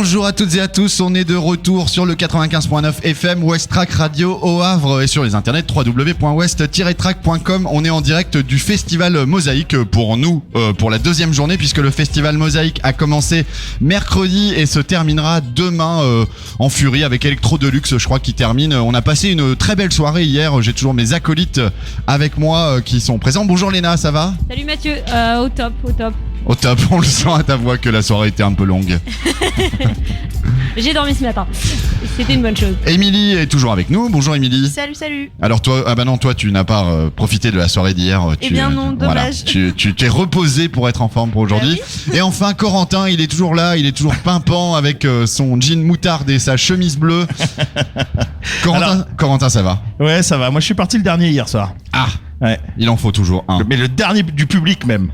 Bonjour à toutes et à tous, on est de retour sur le 95.9 FM West Track Radio au Havre et sur les internets www.west-track.com. On est en direct du festival Mosaïque pour nous, pour la deuxième journée, puisque le festival Mosaïque a commencé mercredi et se terminera demain en furie avec Electro Deluxe, je crois, qui termine. On a passé une très belle soirée hier, j'ai toujours mes acolytes avec moi qui sont présents. Bonjour Léna, ça va ? Salut Mathieu, au top. Au top, on le sent à ta voix que la soirée était un peu longue. J'ai dormi ce matin, c'était une bonne chose. Émilie est toujours avec nous, bonjour Émilie. Salut. Alors toi, toi tu n'as pas profité de la soirée d'hier. Eh bien non, dommage. Voilà, tu t'es reposé pour être en forme pour aujourd'hui. Oui. Et enfin Corentin, il est toujours là, il est toujours pimpant avec son jean moutarde et sa chemise bleue. Corentin, ça va ? Ouais, ça va. Moi, je suis parti le dernier hier soir. Ah, Ouais. il en faut toujours un. Mais le dernier du public même.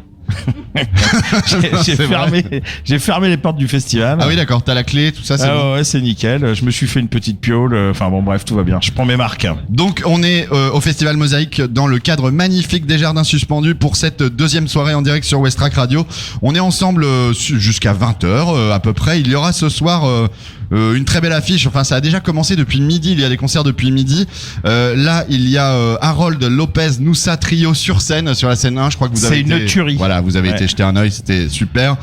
J'ai fermé les portes du festival. Ah oui d'accord, t'as la clé, tout ça c'est bon. Ouais, c'est nickel. Je me suis fait une petite piole. Enfin bon, bref, tout va bien. Je prends mes marques. Donc on est au Festival Mosaïque dans le cadre magnifique des Jardins Suspendus pour cette deuxième soirée en direct sur West Track Radio. On est ensemble jusqu'à 20h à peu près. Il y aura ce soir une très belle affiche. Enfin, ça a déjà commencé depuis midi. Il y a des concerts depuis midi. Là, il y a Harold Lopez Noussa Trio sur scène, sur la scène 1. Je crois que vous avez une tuerie. Voilà, vous avez été jeter un œil. C'était super.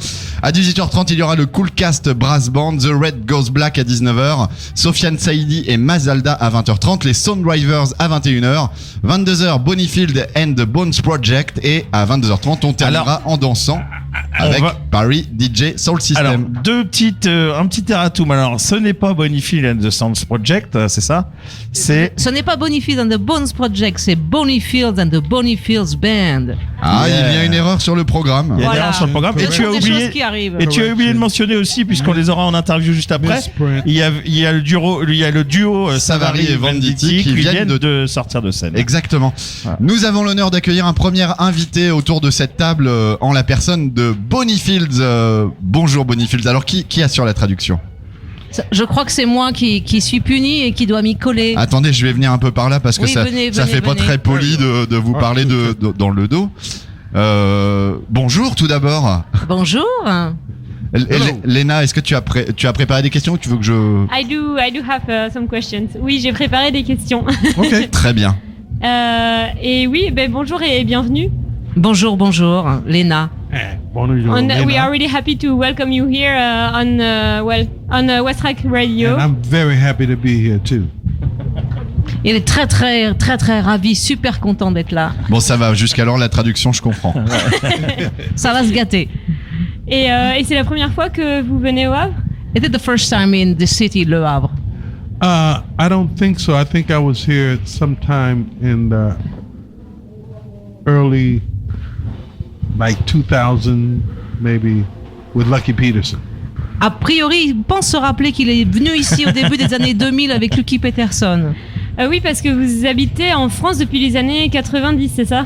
À 18h30, il y aura le Cool Cast Brass Band, The Red Goes Black à 19h, Sofiane Saïdi et Mazalda à 20h30, les Sound Drivers à 21h, 22h Bonnyfield and the Bones Project et à 22h30, on terminera en dansant avec Paris DJ Soul System. Alors, un petit erratum. Alors, ce n'est pas Bonnyfield and the Sounds Project, c'est ça ? Ce n'est pas Bonnyfield and the Bones Project, c'est Bonnyfield and the Bonnyfields Band. Ah, yeah. Il y a une erreur sur le programme. Il y a une erreur sur le programme. Et tu as oublié de mentionner aussi, puisqu'on les aura en interview juste après, il y a le duo Savary et Venditti qui viennent de sortir de scène. Exactement. Voilà. Nous avons l'honneur d'accueillir un premier invité autour de cette table en la personne de Bonnyfields. Bonjour Bonnyfields. Alors qui assure la traduction ? Je crois que c'est moi qui suis puni et qui dois m'y coller. Attendez, je vais venir un peu par là parce que ça fait pas très poli de vous parler dans le dos. Bonjour tout d'abord. Bonjour. Léna, est-ce que tu as préparé des questions ou tu veux que je... I do have some questions. Oui, j'ai préparé des questions. Ok, très bien. Et oui, bonjour et bienvenue. Bonjour, Léna. Bonjour, We are really happy to welcome you here on West Track Radio. And I'm very happy to be here too. Il est très ravi, super content d'être là. Bon, ça va, jusqu'alors la traduction, je comprends. Ça va se gâter. Et c'est la première fois que vous venez au Havre? Is it the first time in the city, Le Havre? I don't think so. I think I was here sometime in the early, like 2000, maybe, with Lucky Peterson. A priori, il pense se rappeler qu'il est venu ici au début des années 2000 avec Lucky Peterson. Oui, parce que vous habitez en France depuis les années 90, c'est ça?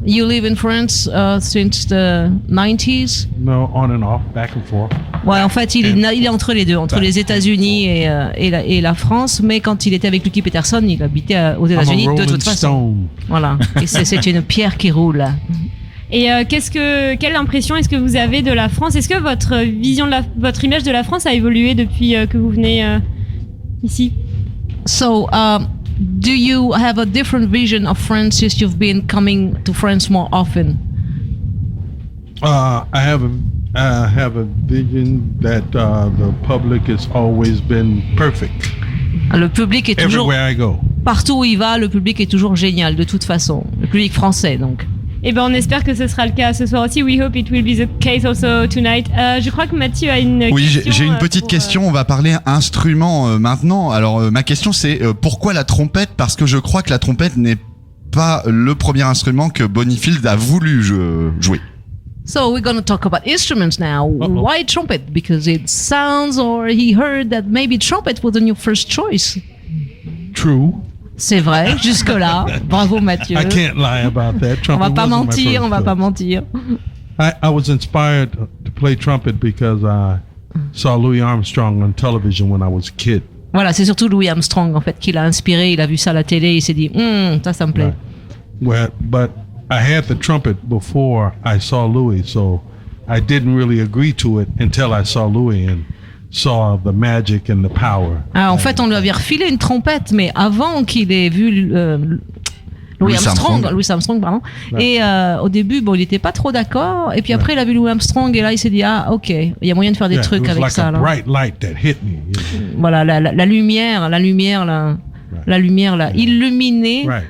You live in France since the 90s? No, on and off, back and forth. Ouais, en fait, il est entre les deux, entre les États-Unis et la France. Mais quand il était avec Lucky Peterson, il habitait aux États-Unis de toute façon. Stone. Voilà. Et c'est une pierre qui roule. Et quelle impression est-ce que vous avez de la France? Est-ce que votre image de la France a évolué depuis que vous venez ici? So, do you have a different vision of France since you've been coming to France more often? I have a vision that the public has always been perfect. Le public est toujours everywhere I go. Partout où il va, le public est toujours génial de toute façon. Le public français donc. Eh ben, on espère que ce sera le cas ce soir aussi. We hope it will be the case also tonight. Je crois que Mathieu a une question. Oui, j'ai une petite question. On va parler instrument maintenant. Alors, ma question, c'est pourquoi la trompette ? Parce que je crois que la trompette n'est pas le premier instrument que Bonnyfield a voulu jouer. So we're going to talk about instruments now. Why trumpet? Because it sounds, or he heard that maybe trumpet was your first choice. True. C'est vrai, jusque-là. Bravo Mathieu. I can't lie about that. On va pas mentir. I was inspired to play trumpet because I saw Louis Armstrong on television when I was a kid. Voilà, c'est surtout Louis Armstrong en fait qui l'a inspiré. Il a vu ça à la télé, il s'est dit, ça me plaît. Well, but I had the trumpet before I saw Louis, so I didn't really agree to it until I saw Louis, and saw the magic and the power. En fait, on lui avait refilé une trompette, mais avant qu'il ait vu Louis Armstrong, pardon. Ouais. Et au début, bon, il était pas trop d'accord. Et puis après, il a vu Louis Armstrong et là, il s'est dit ok, il y a moyen de faire des trucs avec ça. Là. Bright light that hit me, you know. Voilà, la lumière là, illuminée. Right.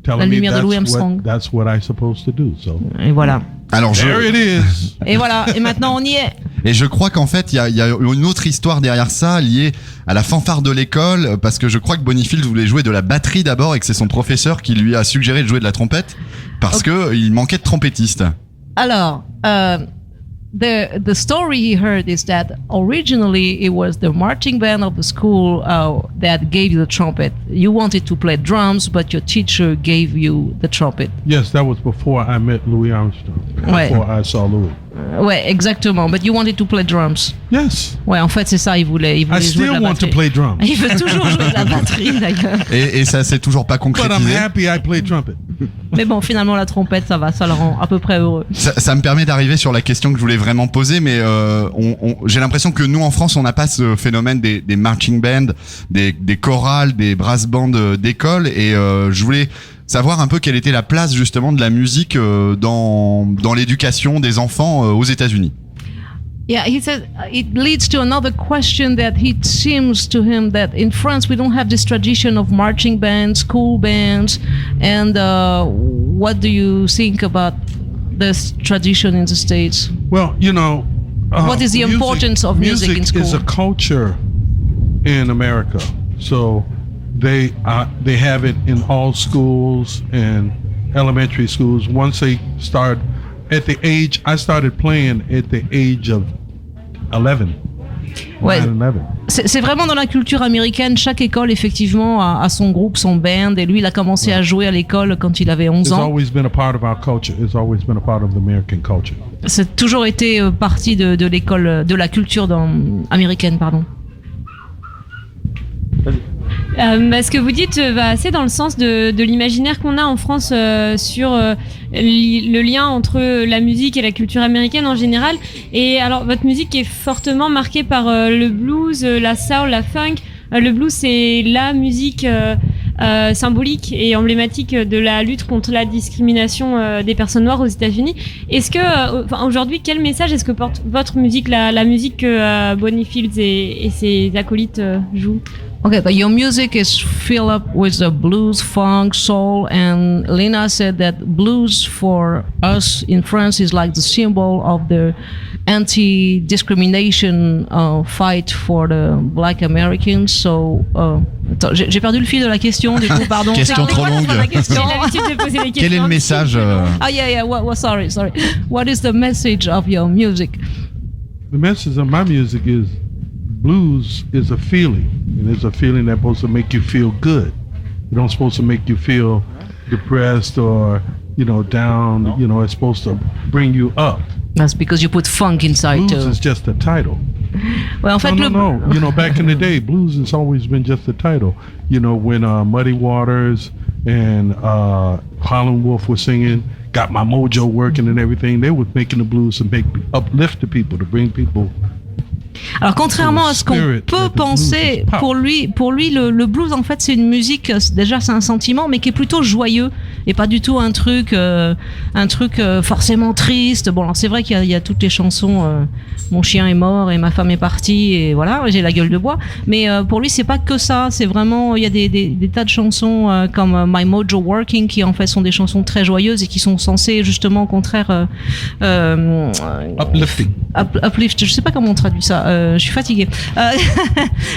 La lumière de Louis Armstrong. That's what I'm supposed to do. So. Et voilà. Alors, There it is. Et voilà. Et maintenant, on y est. Et je crois qu'en fait, il y a une autre histoire derrière ça, liée à la fanfare de l'école, parce que je crois que Bonifield voulait jouer de la batterie d'abord et que c'est son professeur qui lui a suggéré de jouer de la trompette, parce que il manquait de trompettistes. Alors, the story he heard is that originally it was the marching band of the school that gave you the trumpet. You wanted to play drums, but your teacher gave you the trumpet. Yes, that was before I met Louis Armstrong. Before I saw Louis. Ouais, exactement. But you wanted to play drums. Yes. Ouais, en fait, c'est ça. Il voulait I jouer de still la want batterie. to play drums. Il veut toujours jouer de la batterie, d'ailleurs. Et ça s'est toujours pas But I'm concrétisé. happy I play trumpet. Mais bon, finalement, la trompette, ça le rend à peu près heureux. Ça me permet d'arriver sur la question que je voulais vraiment poser, mais j'ai l'impression que nous en France, on n'a pas ce phénomène des marching bands, des chorales, des brass bands d'école, et je voulais savoir un peu quelle était la place justement de la musique dans l'éducation des enfants aux États-Unis. Yeah, he said it leads to another question that it seems to him that in France we don't have this tradition of marching bands, school bands, and what do you think about this tradition in the States? Well, you know, what is the importance of music in school? Music is a culture in America, so they have it in all schools and elementary schools. Once they start at the age, I started playing at the age of 11. Ouais. 11. C'est vraiment dans la culture américaine. Chaque école, effectivement, a son groupe, son band. Et lui, il a commencé à jouer à l'école quand il avait 11 It's ans. always been a part of our culture. It's always been a part of the American culture. C'est toujours été partie de l'école, de la culture américaine, pardon. Ce que vous dites va assez dans le sens de l'imaginaire qu'on a en France sur le lien entre la musique et la culture américaine en général. Et alors, votre musique est fortement marquée par le blues, la soul, la funk. Le blues, c'est la musique symbolique et emblématique de la lutte contre la discrimination des personnes noires aux États-Unis. Est-ce que, aujourd'hui, quel message est-ce que porte votre musique, la musique que Bonifield et ses acolytes jouent? Okay, but your music is filled up with the blues, funk, soul, and Lena said that blues for us in France is like the symbol of the anti-discrimination fight for the Black Americans. So, j'ai perdu le fil de la question. Du coup, pardon. Question trop longue. J'ai l'habitude de poser des questions. Quel est le message Yeah. Sorry. What is the message of your music? The message of my music is blues is a feeling, and it's a feeling that's supposed to make you feel good. It don't supposed to make you feel depressed or, down. It's supposed to bring you up. That's because you put funk inside blues too. Is just a title. Well, en fait, No. Back in the day, blues has always been just a title. When Muddy Waters and Howlin' Wolf were singing, Got My Mojo Working and everything, they were making the blues to uplift the people, to bring people. Alors contrairement à ce qu'on peut penser, pour lui le blues en fait c'est une musique, déjà c'est un sentiment mais qui est plutôt joyeux et pas du tout un truc forcément triste. Bon alors c'est vrai qu'il y a toutes les chansons mon chien est mort et ma femme est partie et voilà j'ai la gueule de bois, mais pour lui c'est pas que ça, c'est vraiment il y a des tas de chansons comme My Mojo Working qui en fait sont des chansons très joyeuses et qui sont censées justement au contraire uplift, je sais pas comment on traduit ça. Je suis fatiguée.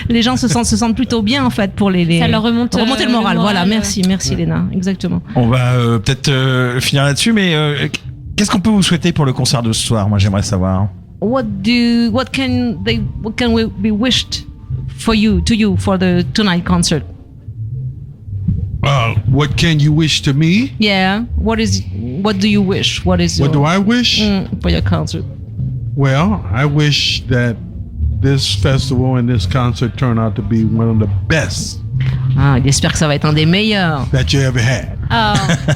Les gens se sentent plutôt bien en fait pour ça leur remonter le moral. Voilà, merci Léna, exactement. On va peut-être finir là-dessus, mais qu'est-ce qu'on peut vous souhaiter pour le concert de ce soir? Moi, j'aimerais savoir. What can we be wished to you for the tonight concert? What can you wish to me? Yeah. What do you wish? What do I wish for your concert? Well, I wish that this festival and this concert turn out to be one of the best Ah, il espère que ça va être un des meilleurs. that you ever had.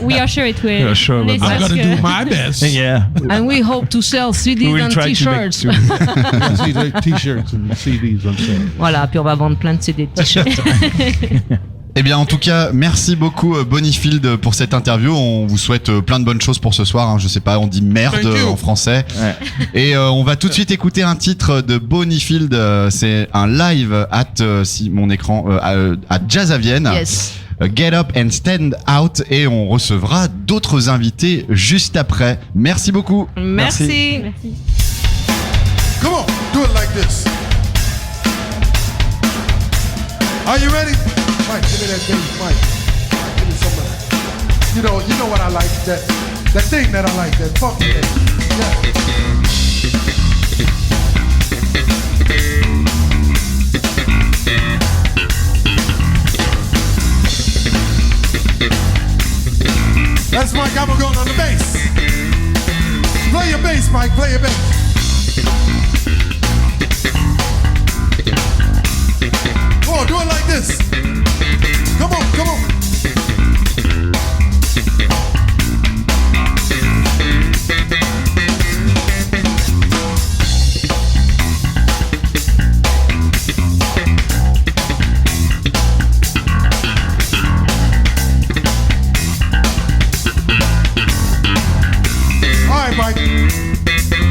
We are sure it will. We are sure about On that. I'm espère gonna que- do my best. Yeah. And we hope to sell CDs We will and try to make- t-shirts. See the T-shirts and CDs on sale. Voilà, puis on va vendre plein de CD de t-shirts. Eh bien, en tout cas, merci beaucoup Bonnyfield pour cette interview. On vous souhaite plein de bonnes choses pour ce soir. Hein. Je sais pas, on dit merde Thank you. en français. Ouais. Et on va tout de suite écouter un titre de Bonnyfield. C'est un live si mon écran à Jazz à Vienne. Yes. Get Up and Stand Out, et on recevra d'autres invités juste après. Merci beaucoup. Merci. Merci. Come on, do it like this. Are you ready? Mike, give me that bass, Mike. Mike, give me some of that. You know what I like, that thing that I like, that funky thing. Yeah. That's Mike, I'm going on the bass. Play your bass, Mike, play your bass. Come on, do it like this. Come on, come on. All right, Mike.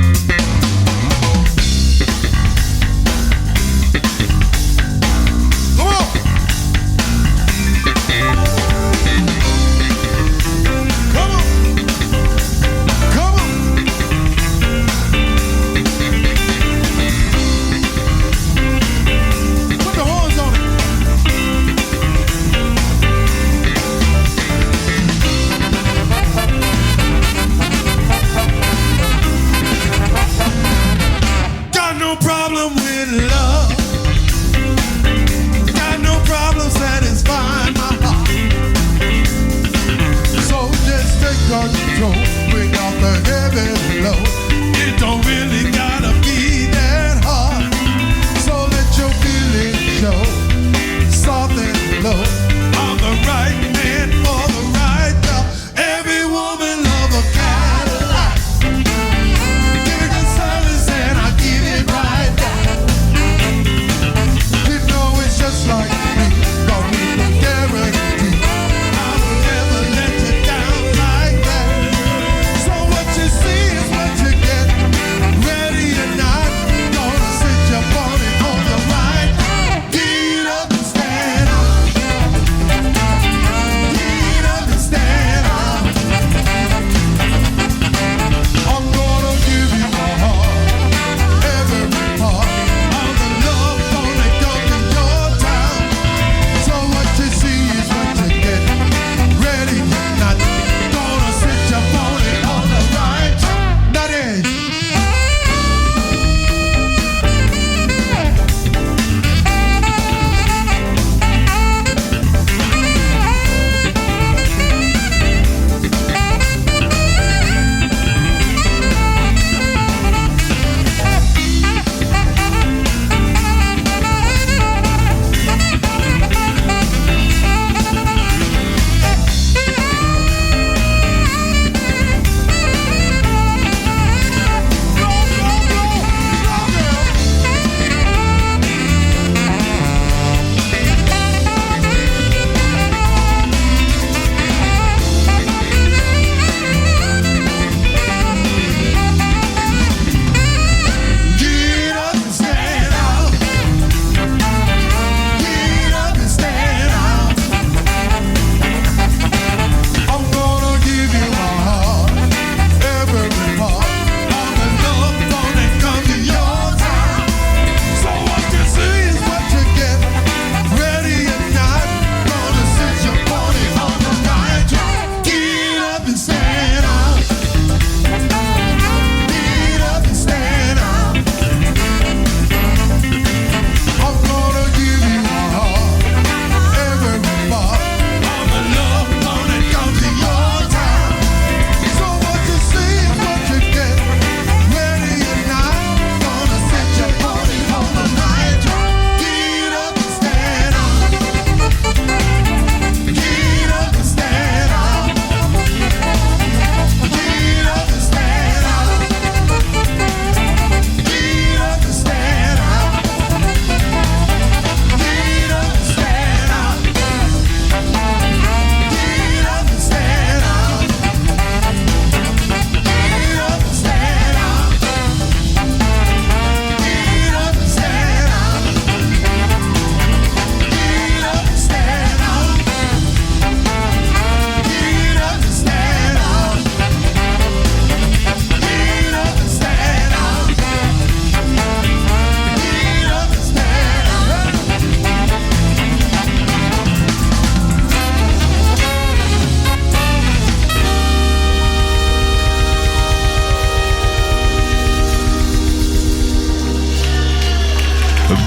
Come on. Come on. Come on. Put the horns on it. Got no problem with love. Got no problem satisfying my heart. So just take control, bring out the heavy low. It don't really gotta be that hard. So let your feelings show, soft and low. I'm the right man for the right job. Every woman love a Cadillac. Give me good service and I give it right back. You know it's just like me, don't need to guarantee I will never let you down like that. So what you see is what you get.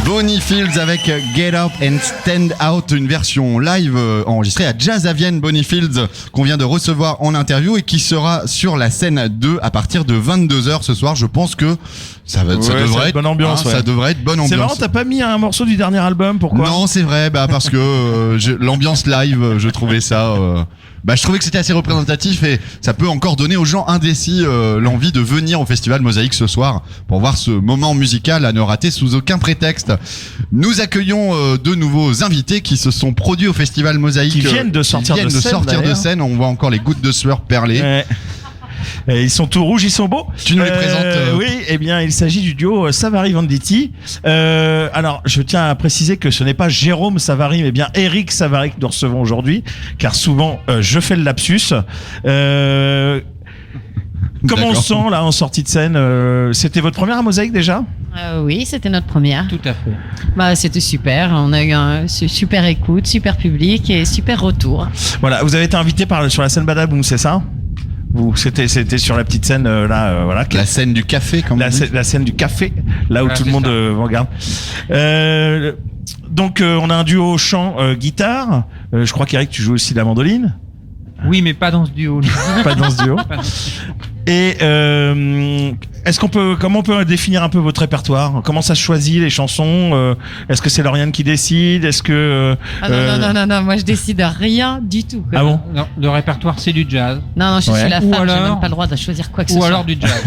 Bonnie Fields avec Get Up and Stand Out, une version live enregistrée à Jazz à Vienne. Bonnie Fields qu'on vient de recevoir en interview et qui sera sur la scène 2 à partir de 22h ce soir. Je pense que ça devrait être bonne ambiance. Ça devrait être bonne ambiance. C'est marrant, t'as pas mis un morceau du dernier album, pourquoi? Non, c'est vrai, parce que l'ambiance live, je trouvais ça. Je trouvais que c'était assez représentatif et ça peut encore donner aux gens indécis l'envie de venir au Festival Mosaïque ce soir pour voir ce moment musical à ne rater sous aucun prétexte. Nous accueillons deux nouveaux invités qui se sont produits au Festival Mosaïque. Qui viennent de sortir de scène. On voit encore les gouttes de sueur perler. Ouais. Et ils sont tout rouges, ils sont beaux. Tu nous les présentes Oui, eh bien, il s'agit du duo Savary Venditti. Alors, je tiens à préciser que ce n'est pas Jérôme Savary, mais bien Eric Savary que nous recevons aujourd'hui, car souvent je fais le lapsus. Comment on se sent là en sortie de scène? C'était votre première à Mosaïque déjà? Oui, c'était notre première. Tout à fait. C'était super. On a eu un super écoute, super public et super retour. Voilà, vous avez été invité sur la scène Badaboum, c'est ça? C'était sur la petite scène là, voilà. La scène du café, comme la scène du café, là où tout le monde regarde. Donc on a un duo chant guitare. Je crois qu'Eric, tu joues aussi de la mandoline. Oui, mais pas dans ce duo. Pas dans ce duo. Et comment on peut définir un peu votre répertoire? Comment ça se choisit les chansons? Est-ce que c'est Lauriane qui décide? Est-ce que non, moi je décide rien du tout. Ah bon? Non, le répertoire c'est du jazz. Non, je suis la Ou femme, j'ai alors- même pas le droit de choisir quoi que ce Ou soit. alors du jazz.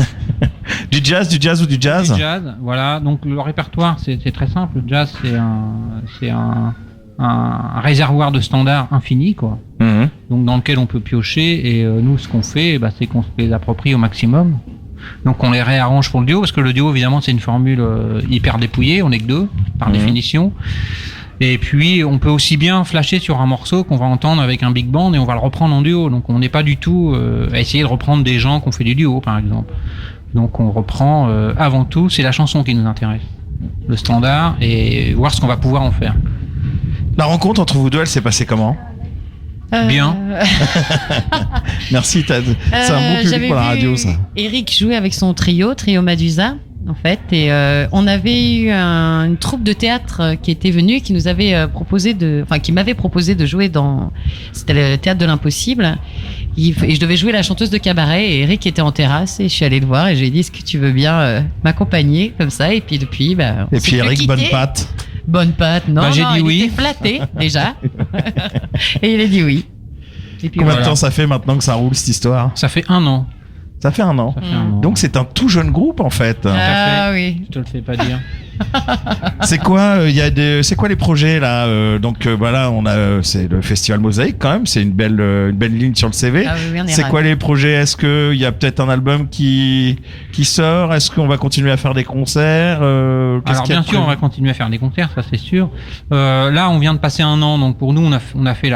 du jazz ou du jazz? Du jazz, voilà. Donc le répertoire c'est très simple. Le jazz c'est un réservoir de standards infini, quoi. Mhm. Donc dans lequel on peut piocher et nous ce qu'on fait c'est qu'on se les approprie au maximum. Donc on les réarrange pour le duo parce que le duo évidemment c'est une formule hyper dépouillée, on est que deux par définition. Et puis on peut aussi bien flasher sur un morceau qu'on va entendre avec un big band et on va le reprendre en duo. Donc on n'est pas du tout à essayer de reprendre des gens qui ont fait du duo par exemple. Donc on reprend avant tout, c'est la chanson qui nous intéresse, le standard, et voir ce qu'on va pouvoir en faire. La rencontre entre vous deux, elle s'est passée comment? Bien. Merci, Tad. C'est un bon public pour la radio, ça. Eric jouait avec son trio Madusa, en fait, et on avait eu une troupe de théâtre qui était venue, qui nous avait qui m'avait proposé de jouer c'était le théâtre de l'impossible. Et je devais jouer la chanteuse de cabaret, et Eric était en terrasse, et je suis allée le voir, et je lui ai dit, est-ce que tu veux bien m'accompagner comme ça? Et puis depuis, on Et s'est puis plus Eric, quittés. bonne patte. Bonne patte, non, J'ai dit il oui. était flatté déjà, et il a dit oui. Et puis Combien voilà. de temps ça fait maintenant que ça roule cette histoire? Ça fait 1 an. Ça fait 1 an. Ça fait 1 an. Donc c'est un tout jeune groupe en fait. Ah oui. Je te le fais pas dire. C'est quoi c'est quoi les projets là? Donc voilà, c'est le Festival Mosaïque quand même, c'est une belle ligne sur le CV. Ah oui, on est C'est ravis. quoi les projets? Est-ce que il y a peut-être un album qui sort? Est-ce qu'on va continuer à faire des concerts? Qu'est-ce Alors qu'il y a bien de sûr, on prévu? va continuer à faire des concerts, ça c'est sûr. Là, on vient de passer 1 an, donc pour nous, on a fait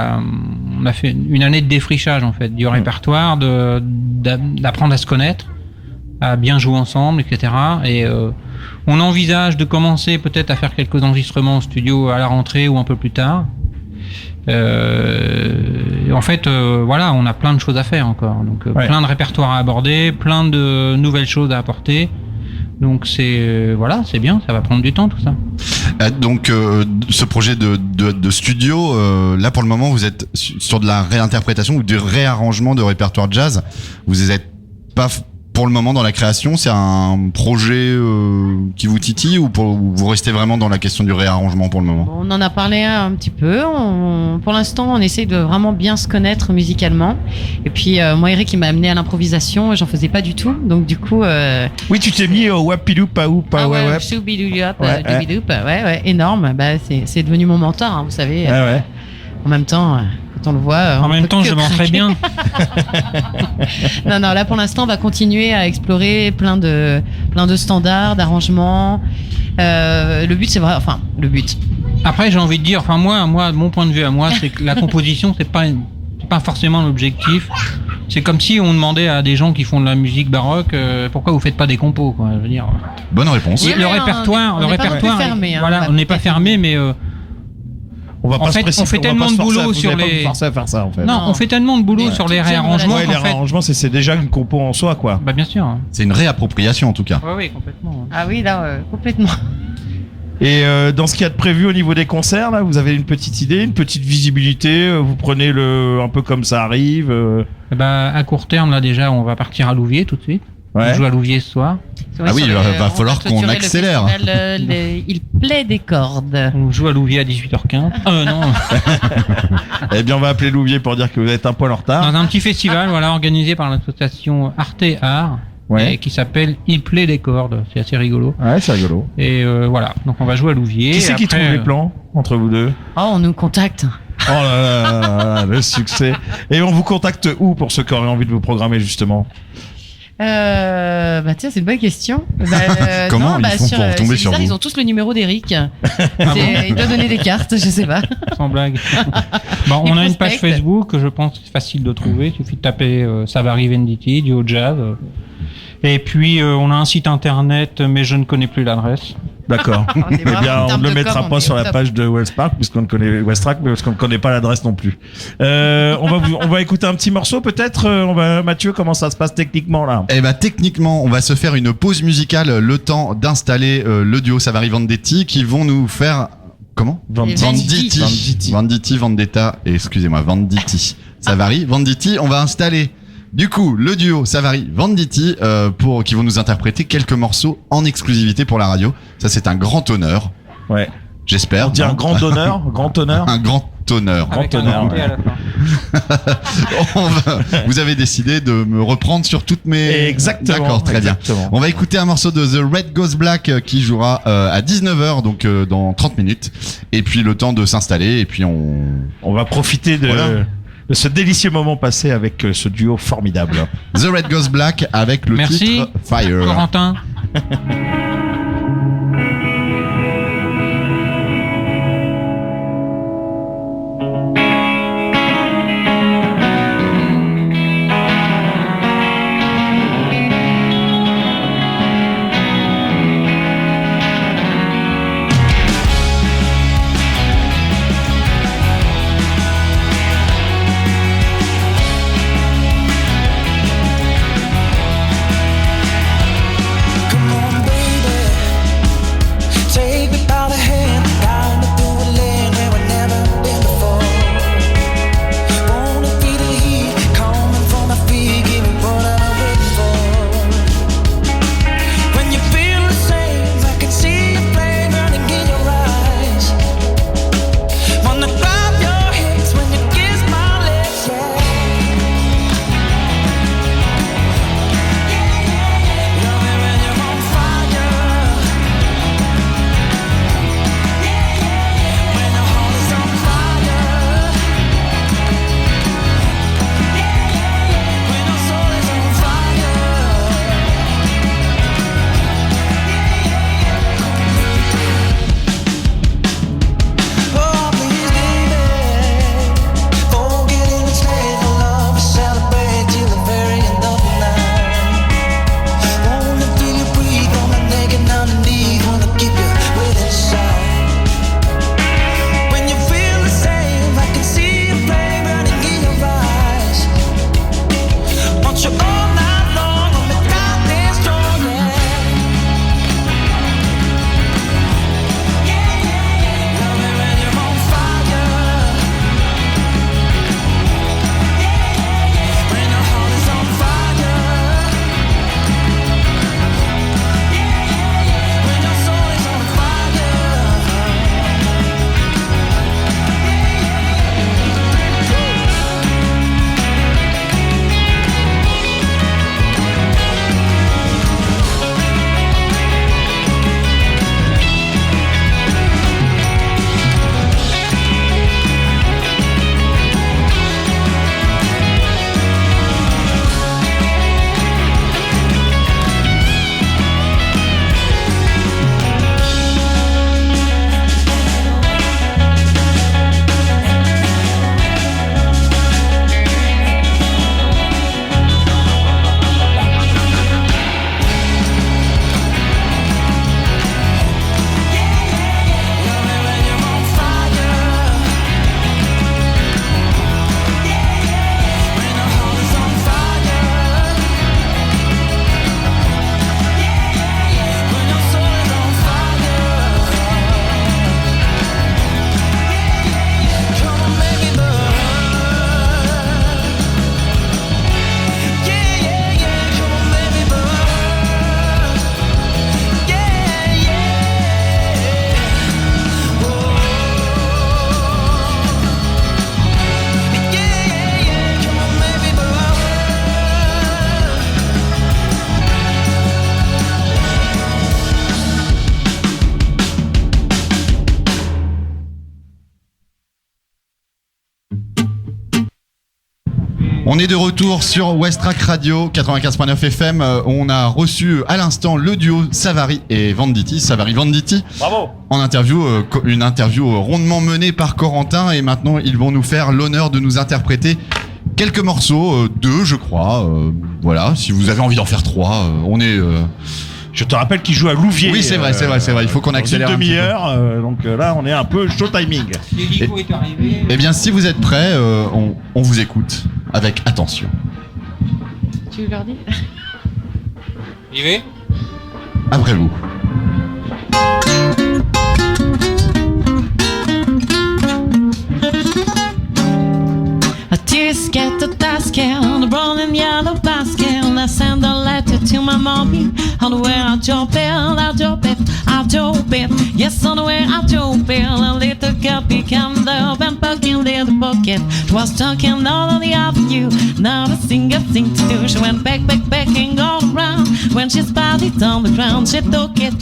une année de défrichage en fait du répertoire, d'apprendre à se connaître, à bien jouer ensemble, etc. Et on envisage de commencer peut-être à faire quelques enregistrements au studio à la rentrée ou un peu plus tard. En fait, voilà, on a plein de choses à faire encore, donc plein de répertoires à aborder, plein de nouvelles choses à apporter. Donc c'est bien, ça va prendre du temps tout ça. Donc ce projet de studio, là pour le moment vous êtes sur de la réinterprétation ou du réarrangement de répertoire jazz. Vous êtes pas pour le moment dans la création, c'est un projet qui vous titille ou vous restez vraiment dans la question du réarrangement pour le moment? On en a parlé un petit peu. Pour l'instant, on essaye de vraiment bien se connaître musicalement. Et puis, moi, Eric, il m'a amené à l'improvisation. J'en faisais pas du tout. Donc, du coup. Oui, tu t'es mis au wapidou paou pa ouais ouais. Ouais, énorme. C'est devenu mon mentor, hein, vous savez. Ouais. En même temps, quand on le voit. En même temps, je m'en très bien. Non, là, pour l'instant, on va continuer à explorer plein de standards, d'arrangements. Le but, c'est vrai. Enfin, le but. Après, j'ai envie de dire, moi, mon point de vue à moi, c'est que la composition, c'est pas forcément l'objectif. C'est comme si on demandait à des gens qui font de la musique baroque, pourquoi vous faites pas des compos, quoi. Je veux dire. Bonne réponse. Oui, le mais répertoire, on n'est pas non plus fermé, hein, voilà, on n'est pas fermé, mais On va En pas fait, se précipiter, on fait va pas tellement se de forcer boulot à- vous sur allez pas les- vous forcer à faire ça en fait. non, on fait tellement de boulot sur les réarrangements. Ouais, les qu'en fait- réarrangements, c'est déjà une compo en soi, quoi. Bah bien sûr. C'est une réappropriation en tout cas. Oui, complètement. Ah oui, là, complètement. Et dans ce qu'il y a de prévu au niveau des concerts, là, vous avez une petite idée, une petite visibilité, vous prenez le un peu comme ça arrive. À court terme, là déjà, on va partir à Louviers tout de suite. Ouais. On joue à Louviers ce soir. Ah oui, il va falloir qu'on accélère. Il plaît des cordes. On joue à Louviers à 18h15. Non. Eh bien, on va appeler Louviers pour dire que vous êtes un poil en retard. Dans un petit festival, voilà, organisé par l'association Arte Art. Ouais. Et qui s'appelle Il plaît des cordes. C'est assez rigolo. Ouais, c'est rigolo. Et voilà. Donc on va jouer à Louviers. Qui c'est qui Après, trouve les plans entre vous deux? Oh, on nous contacte. Oh là là, là là, le succès. Et on vous contacte où pour ceux qui auraient envie de vous programmer justement? Tiens, c'est une bonne question. Comment ils font pour tomber sur vous? Ils ont tous le numéro d'Eric. Il doit donner des cartes, je sais pas. Sans blague. Bon, on a une page prospectent. Facebook que je pense c'est facile de trouver. Il suffit de taper Savary Venditti, duo jazz. Et puis on a un site internet, mais je ne connais plus l'adresse. D'accord. On est Eh vraiment bien, en on termes ne le de mettra com, pas on sur est la top. page de Westpark, puisqu'on ne connaît Westrack, mais parce qu'on ne connaît pas l'adresse non plus. On va écouter un petit morceau, peut-être. Mathieu, comment ça se passe techniquement là? Eh ben techniquement, on va se faire une pause musicale, le temps d'installer le duo Savary Vendetti qui vont nous faire comment? Venditti, Vendetta, et excusez-moi, Venditti. Savary Venditti, on va installer du coup le duo Savary Venditti qui vont nous interpréter quelques morceaux en exclusivité pour la radio. Ça c'est un grand honneur. Ouais. J'espère. On dit un non grand honneur, grand honneur. Un grand honneur. Avec un honneur, grand T à la fin. Vous avez décidé de me reprendre sur toutes mes... Exactement. D'accord, très bien. Exactement. On va écouter un morceau de The Red Goes Black qui jouera à 19h, donc dans 30 minutes. Et puis le temps de s'installer, et puis On va profiter de, Voilà. de ce délicieux moment passé avec ce duo formidable. The Red Goes Black avec le Merci. titre Fire. Corentin. Come on, baby. On est de retour sur Westrack Radio 95.9 FM. On a reçu à l'instant le duo Savary et Venditti. Savary Venditti. Bravo. En interview, une interview rondement menée par Corentin. Et maintenant, ils vont nous faire l'honneur de nous interpréter quelques morceaux, 2 je crois. Voilà, si vous avez envie d'en faire 3, on est... Je te rappelle qu'il joue à Louviers. Oui, c'est vrai. Il faut qu'on accélère une un petit peu. demi-heure. Donc là, on est un peu show timing. L'hélico est arrivé. Eh bien, si vous êtes prêts, on vous écoute avec attention. Tu leur dis? J'y vais. Après vous. A tisket, a tasket, a brown and yellow basket. I send a letter to my mommy. On the way I drop it, I drop it, I drop it. Yes, on the way I drop it. A little girl became love and poking in the pocket. Was talking all on the avenue, not a single thing to do. She went back and all around. When she spotted on the ground, she took it,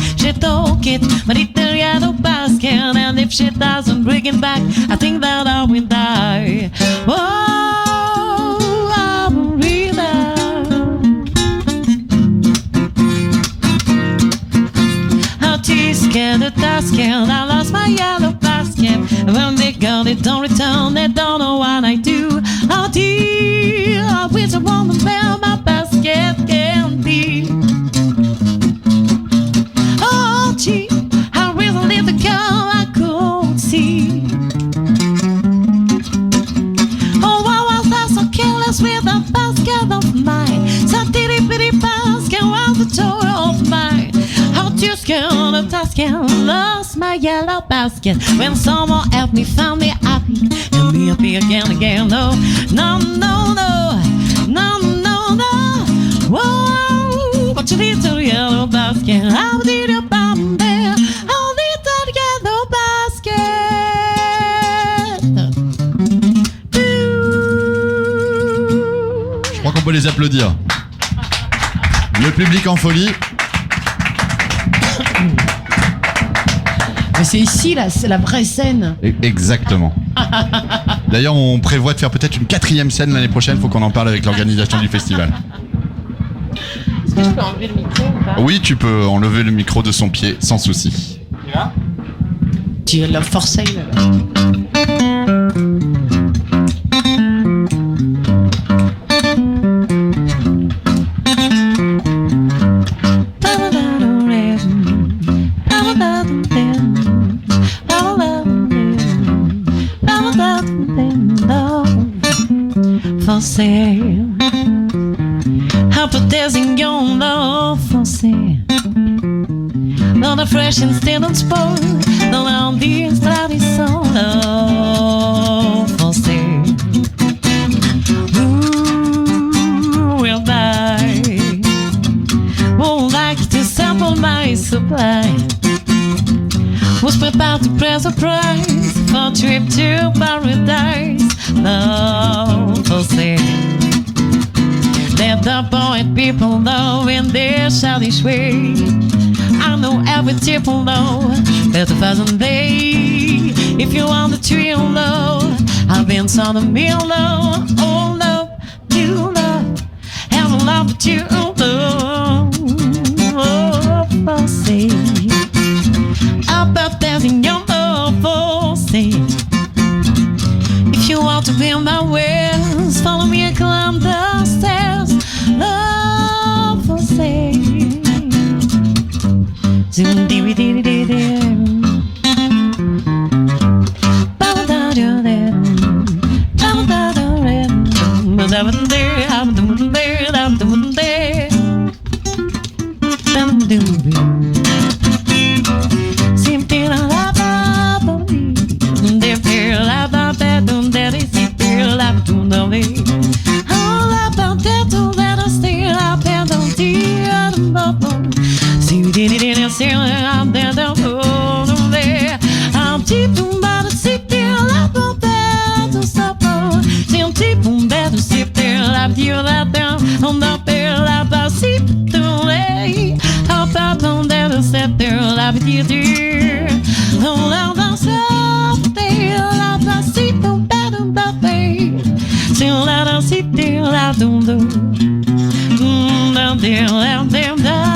but it's the yellow basket. And if she doesn't bring it back, I think that I will die. Oh, I will read a tisket, a tasket, I lost my yellow basket. When they got it, don't return, they don't know what I do. Oh dear, I wish I wouldn't where my basket can be. Oh gee, I really leave the girl I could see. Oh, why was I so careless with a basket of mine? So itty bitty basket was the toy of mine. How to scale the task and lost my yellow basket. When someone helped me, found me happy, and be happy again. No, no, no, no, no, no, no. Whoa, but you need the yellow basket. How did you find there? How did that yellow basket? Je crois qu'on peut les applaudir. Le public en folie. Mais c'est ici, là, c'est la vraie scène. Exactement. D'ailleurs, on prévoit de faire peut-être une 4e scène l'année prochaine. Faut qu'on en parle avec l'organisation du festival. Est-ce que je peux enlever le micro ou pas? Oui, tu peux enlever le micro de son pied sans souci. Tu vas? Tu l'as forcé, là. Appetizing your love foncé. Not a fresh and still on spoil. No loud these tradition love foncé. Ooh, will die. Would like to sample my supply. Was prepared to press a price for a trip to paradise. Love foncé. Let the poet people know in their childish way. I know every tip will know there's 1,000 day. If you want the thrill low, I've been on the mill low. Oh love, you love, have a love that you love. Oh, for say, about dancing your love for say. If you want to be on my ways, follow me and climb the stairs. Love for say. Zoom dee dee dee dee. Ba da da da. Ba da da da. Ba da da da. Ba da da da. Ba da da da. Sim ti la la ba. down down down down down down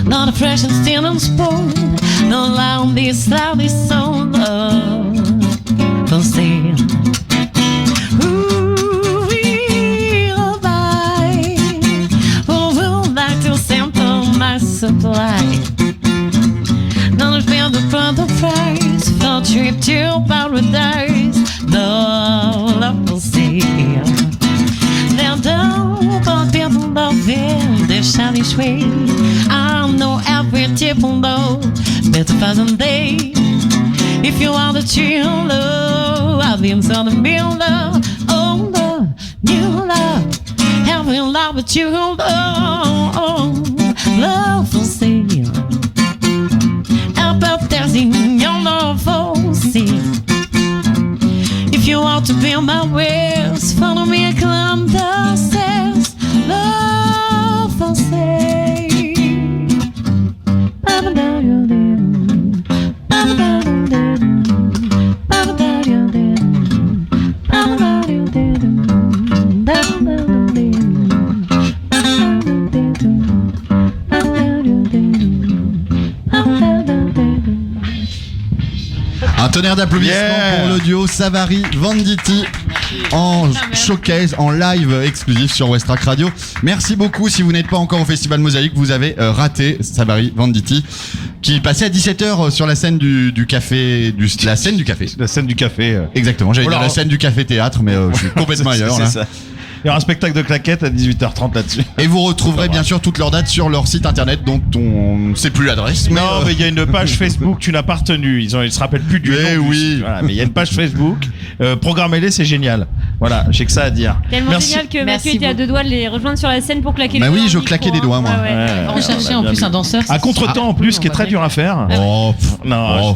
not a fresh and still unspoken, no loud this loud this song don't stay. Who will buy? Who would like to sample my supply? Not a feel the further price for trip to paradise. No love will see. The shiny way. I know every tip on those better thousand days. If you want the true love, I'll be inside the real love. Oh, love, new love, having love with you. Oh, love will see. About dancing, your love will see. If you want to be my ways, follow me and climb the stairs. Love will say. Un tonnerre d'applaudissements pour le duo Savary Venditti en showcase, en live exclusif sur Westrack Radio. Merci beaucoup. Si vous n'êtes pas encore au Festival Mosaïque, vous avez raté Savary Venditti qui passait à 17h sur la scène du café, la scène du café. La scène du café. Exactement, j'allais dire la scène du café théâtre, mais je suis complètement ailleurs là. Ça. Il y aura un spectacle de claquettes à 18h30 là-dessus. Et vous retrouverez bien sûr toutes leurs dates sur leur site internet dont on ne sait plus l'adresse. Non, mais il y a une page Facebook, tu n'as pas retenu. Ils se rappellent plus du nom. Oui. Voilà, mais il y a une page Facebook. Programmez-les, c'est génial. Voilà, j'ai que ça à dire. Tellement Merci. génial que Mathieu Merci était à beaucoup. deux doigts de les rejoindre sur la scène pour claquer Bah les doigts. oui, je au micro, claquais des doigts, moi. Ah ouais. Ouais. On cherchait en bien plus vu. un danseur. À contre-temps en plus, qui est très dur à faire. Oh, Non,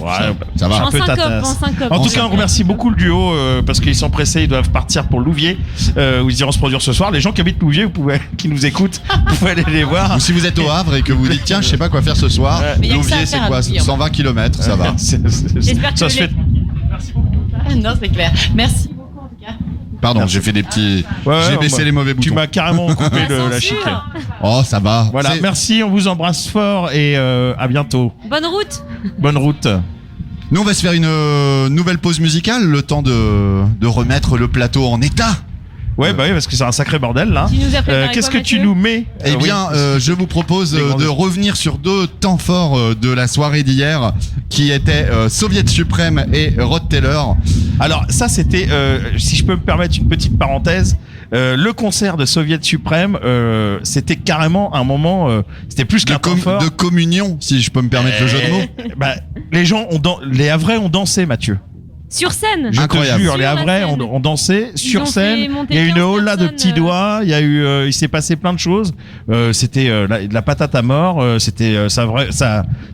ça va. En peu syncope, tatasse. en syncope. En tout cas, on remercie beaucoup le duo parce qu'ils sont pressés, ils doivent partir pour Louviers où ils iront se produire ce soir. Les gens qui habitent Louviers, qui nous écoutent, vous pouvez aller les voir. Ou si vous êtes au Havre et que vous dites tiens, je sais pas quoi faire ce soir, Ouais. Mais y a que ça à Louviers c'est faire à quoi Louviers, 120 km, ça va. J'espère que Ça se les- fait. Non, c'est clair. Merci. Pardon, j'ai fait des petits. J'ai baissé les mauvais Tu boutons. m'as carrément coupé La la chic. censure. Oh, ça va. Voilà, C'est- merci, on vous embrasse fort et à bientôt. Bonne route. Bonne route. Nous, on va se faire une nouvelle pause musicale, le temps de remettre le plateau en état. Ouais, bah oui, parce que c'est un sacré bordel là. Tu nous as préparé Qu'est-ce quoi, que tu Mathieu nous mets Eh Oui. bien, je vous propose Des grandes- de revenir sur deux temps forts de la soirée d'hier, qui étaient Soviet Suprême et Rod Taylor. Alors ça c'était, si je peux me permettre une petite parenthèse, le concert de Soviet Suprême, c'était carrément un moment, c'était plus qu'un temps fort. De communion, si je peux me permettre le jeu de mots. Bah, les gens les Havrais ont dansé, Mathieu. Sur scène. Je Incroyable. te jure, les Sur la Havrais scène. ont dansé Ils sur ont scène. fait monter Il y a eu une 15 holla de personnes, petits doigts. Il y a eu, il s'est passé plein de choses. C'était de la patate à mort. C'était ça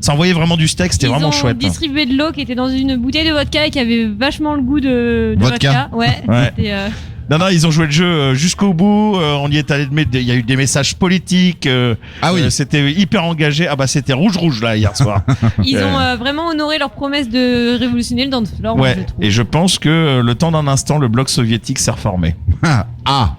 envoyait vraiment du steak. C'était vraiment Ils ont chouette. distribué de l'eau qui était dans une bouteille de vodka et qui avait vachement le goût de Vodka. vodka. Ouais. Ouais. C'était, Non, ils ont joué le jeu jusqu'au bout. On y est allé. Il y a eu des messages politiques. Ah oui. C'était hyper engagé. Ah bah c'était rouge là hier soir. ils ont vraiment honoré leur promesse de révolutionner le dance floor. moi, Ouais. je trouve. Et je pense que le temps d'un instant, le bloc soviétique s'est reformé. Ah.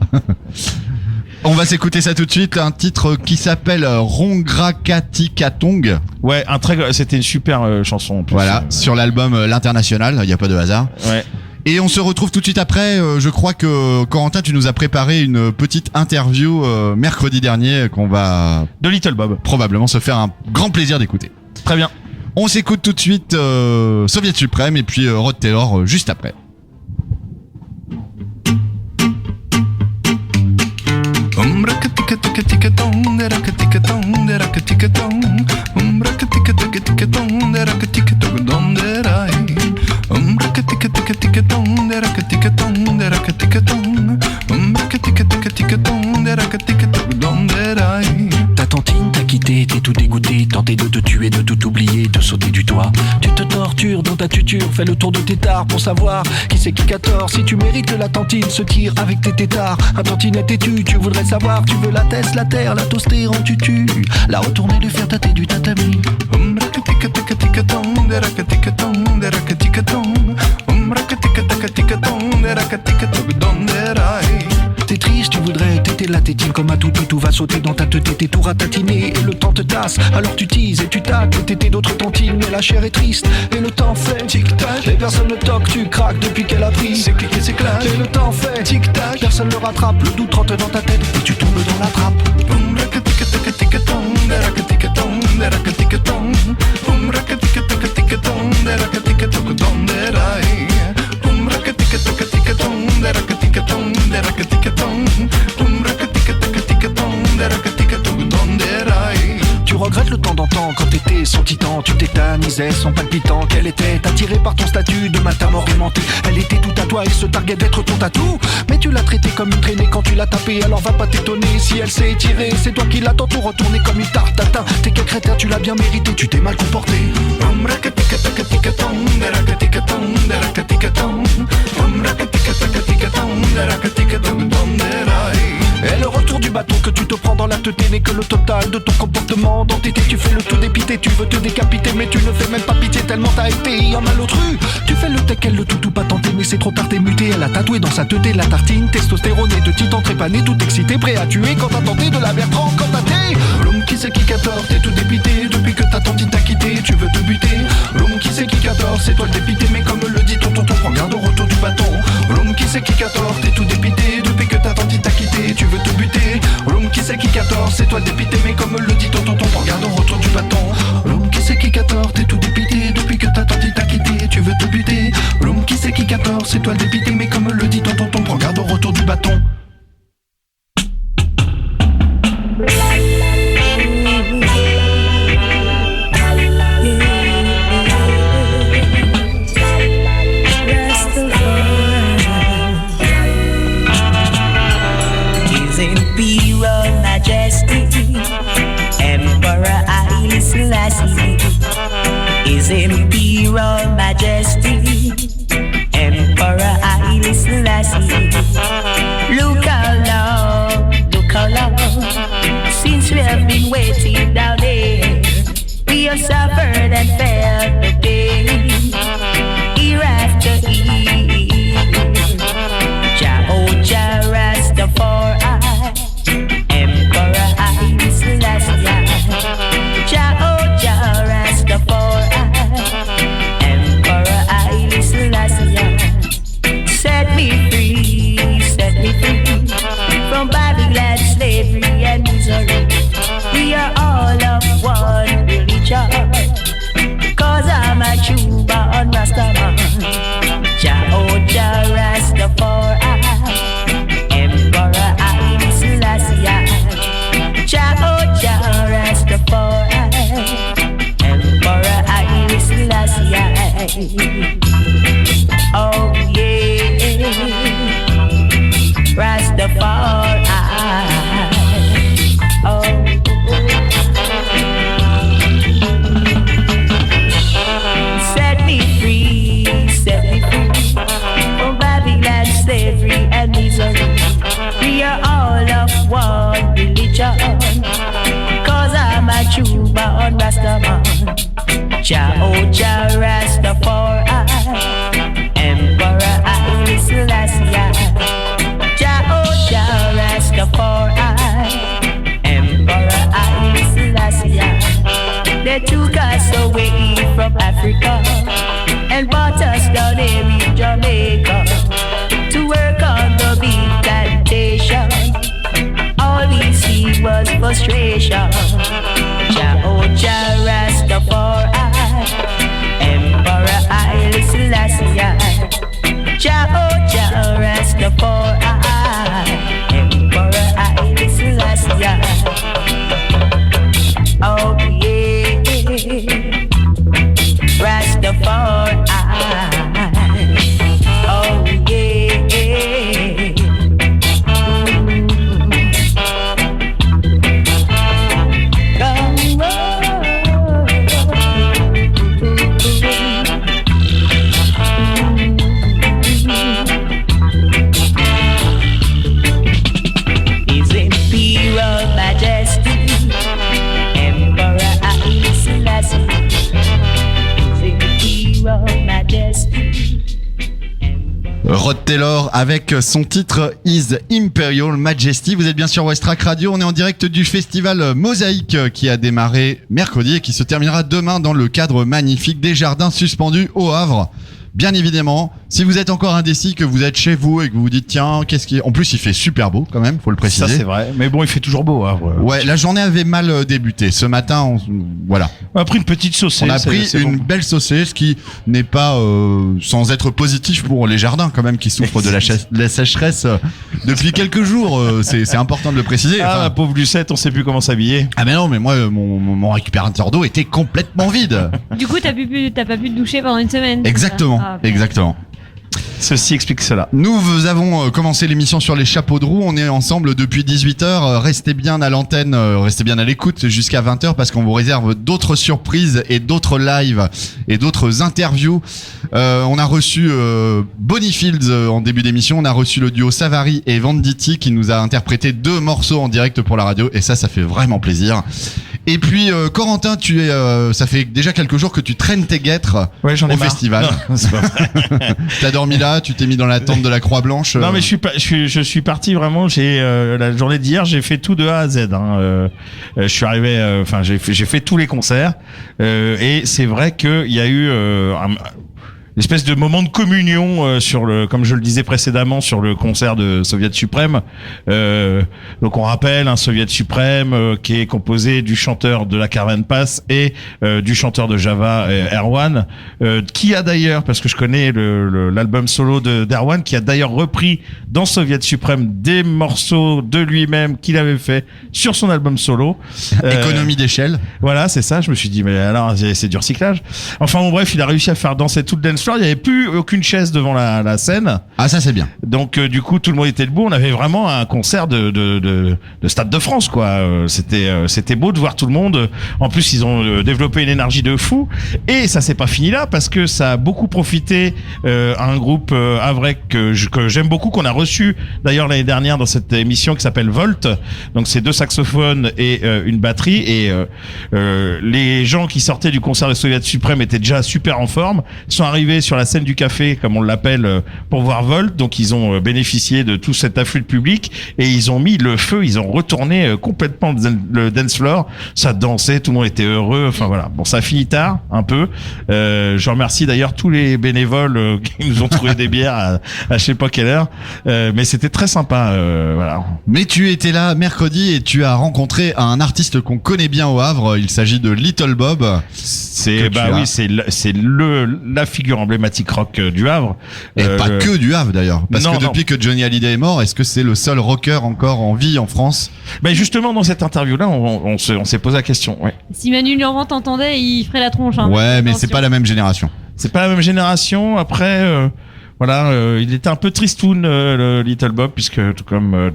On va s'écouter ça tout de suite, un titre qui s'appelle Rongrakatikatung. Ouais, c'était une super chanson. En plus. Voilà, sur l'album L'International, il n'y a pas de hasard. Ouais. Et on se retrouve tout de suite après. Je crois que Corentin, tu nous as préparé une petite interview mercredi dernier qu'on va De Little Bob. probablement se faire un grand plaisir d'écouter. Très bien. On s'écoute tout de suite Soviet Suprême et puis Rod Taylor juste après. Tika quitté, t'es tout dégoûté, tenté de te tuer, de tout oublier, de sauter du toit. Tu te tortures dans ta tuture, fais le tour de tes tares pour savoir qui c'est qui a tort. Si tu mérites que la tantine se tire avec tes tétards, un tantinet têtu, tu voudrais savoir, tu veux la teste, la terre, la toaster en tutu, la retourner, lui faire tâter du tatami. T'es triste, tu voudrais téter la tétine comme un toutou, tout va sauter dans ta tête, t'es tout ratatiné et le temps te tasse. Alors tu teases et tu tâtes, téter d'autres tantines, mais la chair est triste et le temps fait tic-tac. Et personne ne toque, tu craques depuis qu'elle a pris, c'est cliqué, c'est clair. Et le temps fait tic-tac, personne ne rattrape, le doute rentre dans ta tête et tu tombes dans la trappe. Tu regrettes le temps d'antan quand t'étais son titan. Tu tétanisais son palpitant. Qu'elle était attirée par ton statut de matin morimenté. Elle était tout à toi, elle se targuait d'être ton tatou. Mais tu l'as traitée comme une traînée quand tu l'as tapée. Alors va pas t'étonner si elle s'est étirée. C'est toi qui l'as tantôt retournée comme une tarte tatin. T'es quel crétin, tu l'as bien mérité, tu t'es mal comporté. Et le retour du bâton que tu te prends dans la tête n'est que le total de ton comportement. D'entité, tu fais le tout dépité, tu veux te décapiter, mais tu ne fais même pas pitié tellement t'as été en malotru. Tu fais le teckel, le tout pas tenté, mais c'est trop tard, t'es muté. Elle a tatoué dans sa teuté la tartine, testostérone et de titan trépané, tout excité, prêt à tuer quand t'as tenté de la Bertrand, quand t'as t'es. L'homme qui sait qui 14, t'es tout dépité, depuis que ta tantine t'a quitté, tu veux te buter. L'homme qui sait qui 14, c'est toi le dépité, mais comme le dit ton tonton, prends garde au retour du bâton. L'homme qui sait qui 14, t'es tout dépité, depuis que ta tantine t'a quitté, tu veux te buter. L'homme qui sait qui 14, c'est toi le dépité, mais comme le dit ton tonton, prends garde au retour du bâton. L'homme qui sait qui 14, t'es tout dépité, depuis que ta tantine t'a quitté, tu veux te buter. L'homme qui sait qui 14, c'est toi le dépité, mais comme le dit ton tonton, prends garde au retour du bâton. Imperial Majesty, Emperor Haile Selassie. His Imperial Majesty, Emperor Haile Selassie. Look how long, since we have been waiting down there. We have suffered and felt the pain, year after year. Jah Rastafari, Emperor Haile Selassie. Jah Rastafari, Emperor Haile Selassie. Set me free from Babylon, slavery and misery. We are all of one religion, 'cause I'm a Cuban Rastaman. Jah Rastafari, Emperor Haile Selassie. Jah Rastafari, Emperor Haile Selassie. Oh yeah, Rastafari. Oh. Set me free from Babylon, slavery and misery. We are all of one religion, 'cause I'm a Cuban Rastaman. Jah Rastafari, Emperor Haile Selassie. Jah Rastafari, Emperor Haile Selassie. They took us away from Africa and brought us down here in Jamaica to work on the big plantation. All we see was frustration. Jah Rastafari, Emperor Haile Selassie. Jah Rastafari, Emperor Haile Selassie. Oh yeah, Rastafari. Oh yeah. Come Rod Taylor avec son titre His Imperial Majesty. Vous êtes bien sur Westrack Radio. On est en direct du festival Mosaïque qui a démarré mercredi et qui se terminera demain dans le cadre magnifique des Jardins Suspendus au Havre. Bien évidemment, si vous êtes encore indécis, que vous êtes chez vous et que vous vous dites tiens, qu'est-ce qui... En plus, il fait super beau quand même, faut le préciser. Ça c'est vrai, mais bon, il fait toujours beau. Hein, ouais, la journée avait mal débuté. Ce matin, voilà. On a pris une petite saucée. On a pris une belle saucée, ce qui n'est pas sans être positif pour les jardins quand même qui souffrent de la sécheresse depuis quelques jours. C'est important de le préciser. Ah, la pauvre Lucette, on sait plus comment s'habiller. Ah mais non, mais moi, mon récupérateur d'eau était complètement vide. Du coup, t'as pas pu te doucher pendant une semaine. Exactement. Exactement. Ceci explique cela. Nous avons commencé l'émission sur les chapeaux de roue. On est ensemble depuis 18h. Restez bien à l'antenne, restez bien à l'écoute jusqu'à 20h parce qu'on vous réserve d'autres surprises et d'autres lives et d'autres interviews. On a reçu Bonnie Fields en début d'émission. On a reçu le duo Savary et Venditti qui nous a interprété 2 morceaux en direct pour la radio et ça fait vraiment plaisir. Et puis Corentin, ça fait déjà quelques jours que tu traînes tes guêtres au festival. Non, c'est pas vrai. T'as dormi là, tu t'es mis dans la tente de la Croix-Blanche. Non mais je suis parti vraiment. J'ai la journée d'hier, j'ai fait tout de A à Z. Hein. Je suis arrivé, j'ai fait tous les concerts et c'est vrai qu'il y a eu l'espèce de moment de communion sur comme je le disais précédemment, sur le concert de Soviet Suprême. Donc on rappelle un Soviet Suprême qui est composé du chanteur de la Caravan Pass et du chanteur de Java, Erwan, qui a d'ailleurs, parce que je connais l'album solo d'Erwan, qui a d'ailleurs repris dans Soviet Suprême des morceaux de lui-même qu'il avait fait sur son album solo. Économie d'échelle. Voilà, c'est ça. Je me suis dit, mais alors c'est du recyclage. Enfin bon, bref, il a réussi à faire danser tout le dance floor. Il n'y avait plus aucune chaise devant la scène. Ah, ça c'est bien. Donc du coup, tout le monde était debout. On avait vraiment un concert de Stade de France, quoi. C'était beau de voir tout le monde. En plus, ils ont développé une énergie de fou. Et ça s'est pas fini là, parce que ça a beaucoup profité à un groupe havrais que j'aime beaucoup, qu'on a reçu d'ailleurs l'année dernière dans cette émission qui s'appelle Volt. Donc c'est 2 saxophones et une batterie. Et les gens qui sortaient du concert de Soviet Suprême étaient déjà super en forme. Ils sont arrivés sur la scène du café, comme on l'appelle, pour voir Volt. Donc ils ont bénéficié de tout cet afflux de public et ils ont mis le feu. Ils ont retourné complètement le dance floor. Ça dansait, tout le monde était heureux. Enfin voilà. Bon, ça a fini tard, un peu. Je remercie d'ailleurs tous les bénévoles qui nous ont trouvé des bières à je sais pas quelle heure. Mais c'était très sympa. Voilà. Mais tu étais là mercredi et tu as rencontré un artiste qu'on connaît bien au Havre. Il s'agit de Little Bob. C'est la figure emblématique rock du Havre. Et pas que du Havre d'ailleurs. Parce non, que depuis que Johnny Hallyday est mort, est-ce que c'est le seul rocker encore en vie en France? Ben justement, dans cette interview-là, on s'est posé la question. Ouais. Si Manu Lurvan t'entendait, il ferait la tronche. Hein. Ouais, mais c'est pas la même génération. C'est pas la même génération. Après, voilà, il était un peu tristoun, le Little Bob, puisque tout comme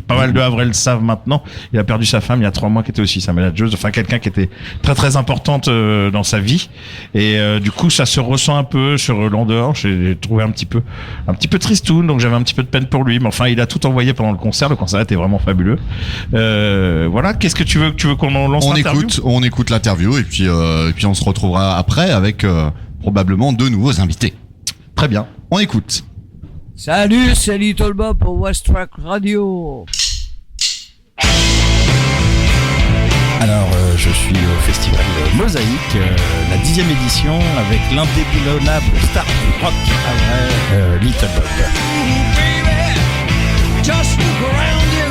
pas mal de Havrais le savent maintenant, il a perdu sa femme il y a 3 mois, qui était aussi sa manageuse, enfin quelqu'un qui était très très importante dans sa vie. Et du coup, ça se ressent un peu sur Landor. J'ai trouvé un petit peu tristoun, donc j'avais un petit peu de peine pour lui. Mais enfin, il a tout envoyé pendant le concert. Le concert était vraiment fabuleux. Voilà. Qu'est-ce que tu veux qu'on lance l'interview? On écoute l'interview et puis on se retrouvera après avec probablement 2 nouveaux invités. Très bien. On écoute. Salut, c'est Little Bob pour Westrack Radio. Alors, je suis au festival Mosaïque, la 10e édition, avec l'indéboulonnable star du rock havrais, Little Bob. Just look around you.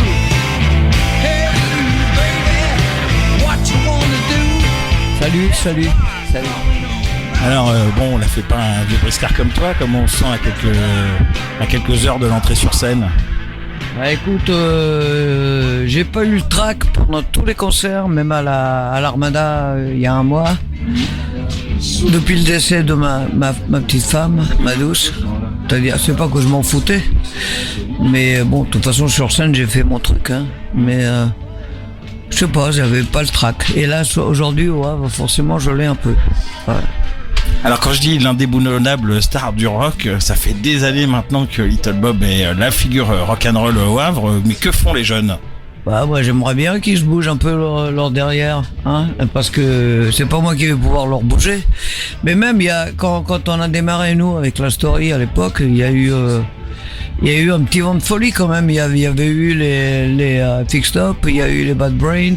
Hey, baby, what you wanna do? Salut. Alors bon, on la fait pas un vieux briscard comme toi, comme on sent à quelques heures de l'entrée sur scène. Bah écoute, j'ai pas eu le trac pendant tous les concerts, même à l'Armada il y a 1 mois. Depuis le décès de ma petite femme, ma douce. C'est-à-dire, c'est pas que je m'en foutais, mais bon, de toute façon sur scène j'ai fait mon truc, hein. Mais je sais pas, j'avais pas le trac. Et là aujourd'hui, ouais, forcément je l'ai un peu. Ouais. Alors quand je dis l'indéboulonnable star du rock, ça fait des années maintenant que Little Bob est la figure rock'n'roll au Havre, mais que font les jeunes? Bah ouais, j'aimerais bien qu'ils se bougent un peu leur derrière, hein, parce que c'est pas moi qui vais pouvoir leur bouger. Mais même quand on a démarré nous avec la story à l'époque, il y a eu il y a eu un petit vent de folie quand même. Il y avait eu les Fix Stop, il y a eu les Bad Brains.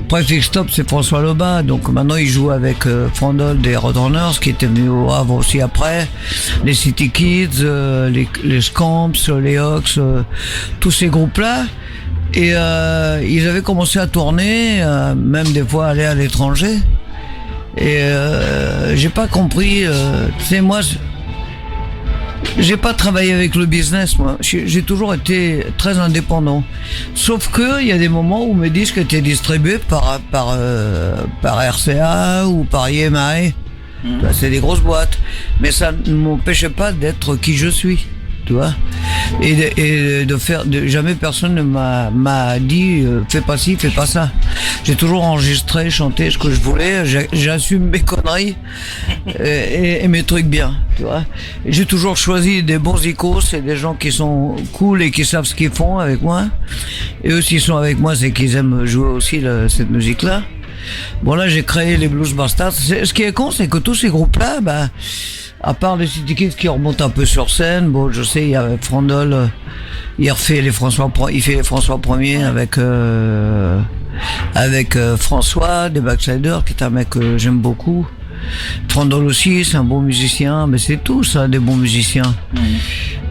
Après Fix Stop, c'est François Loba. Donc maintenant, il joue avec Frandol des Roadrunners, qui était venu au Havre aussi après. Les City Kids, les Scamps, les Hawks, tous ces groupes-là. Et ils avaient commencé à tourner, même des fois aller à l'étranger. Et j'ai pas compris. Tu sais, moi, j'ai pas travaillé avec le business, moi. J'ai toujours été très indépendant. Sauf que il y a des moments où mes disques étaient distribués par RCA ou par EMI. Ben, c'est des grosses boîtes. Mais ça ne m'empêchait pas d'être qui je suis. Tu vois, et de faire, jamais personne ne m'a dit fais pas ci, fais pas ça. J'ai toujours enregistré, chanté ce que je voulais. J'assume mes conneries et mes trucs bien. Tu vois, et j'ai toujours choisi des bons icos et des gens qui sont cool et qui savent ce qu'ils font avec moi. Et eux, s'ils sont avec moi, c'est qu'ils aiment jouer aussi cette musique-là. Bon, là, j'ai créé les Blues Bastards. Ce qui est con, c'est que tous ces groupes-là, bah, à part les City Kids qui remontent un peu sur scène, bon, je sais, il y a Frandol, il fait les François Ier avec François, des Backsliders, qui est un mec que j'aime beaucoup. Frandol aussi, c'est un bon musicien, mais c'est tout ça, des bons musiciens.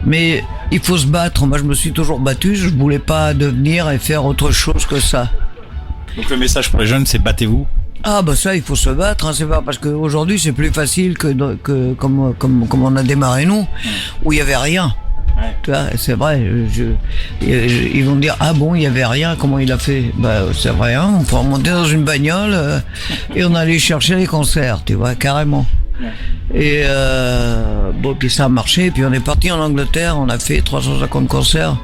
Mais il faut se battre. Moi, je me suis toujours battu, je voulais pas devenir et faire autre chose que ça. Donc le message pour les jeunes, c'est battez-vous. Ah bah ça, il faut se battre, hein. C'est pas parce qu'aujourd'hui c'est plus facile que comme on a démarré nous, où il y avait rien. Ouais. Tu vois, c'est vrai. Ils vont me dire ah bon, il y avait rien, comment il a fait? Bah c'est vrai, hein, on peut remonter dans une bagnole et on allait chercher les concerts, tu vois, carrément. Et bon, puis ça a marché, puis on est parti en Angleterre, on a fait 350 concerts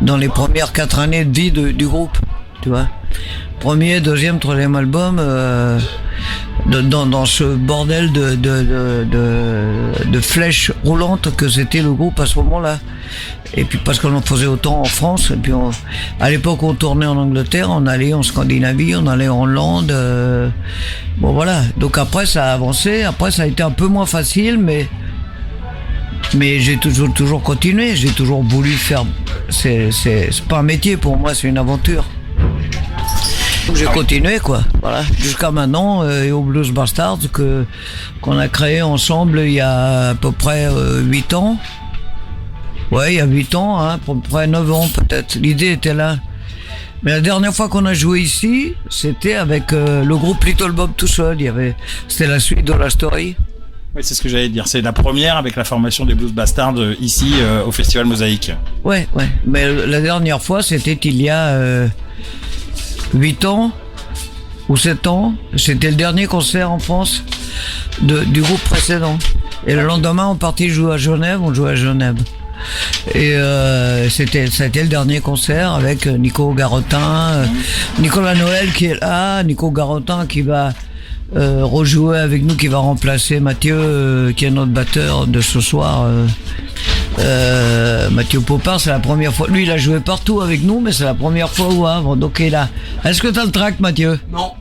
dans les premières 4 années de vie du groupe, tu vois. Premier, deuxième, troisième album, dans ce bordel de flèches roulantes que c'était le groupe à ce moment-là. Et puis parce qu'on en faisait autant en France, et puis à l'époque on tournait en Angleterre, on allait en Scandinavie, on allait en Hollande. Bon voilà, donc après ça a avancé, après ça a été un peu moins facile, mais j'ai toujours continué, j'ai toujours voulu faire. C'est pas un métier pour moi, c'est une aventure. Donc j'ai continué quoi, voilà, jusqu'à maintenant et au Blues Bastards qu'on a créé ensemble il y a à peu près 8 ans. Ouais, il y a 8 ans, hein, à peu près 9 ans peut-être. L'idée était là. Mais la dernière fois qu'on a joué ici, c'était avec le groupe Little Bob tout seul. C'était la suite de la story. Oui, c'est ce que j'allais dire. C'est la première avec la formation des Blues Bastards ici au Festival Mosaïque. Ouais. Mais la dernière fois, c'était il y a 8 ans ou 7 ans. C'était le dernier concert en France du groupe précédent. Et le lendemain, on partit jouer à Genève. On jouait à Genève. Et c'était le dernier concert avec Nico Garotin, Nicolas Noël qui est là, Nico Garotin qui va rejouer avec nous, qui va remplacer Mathieu qui est notre batteur de ce soir. Mathieu Popin, c'est la première fois. Lui, il a joué partout avec nous, mais c'est la première fois au Havre. Donc il est là. Est-ce que t'as le track, Mathieu? Non.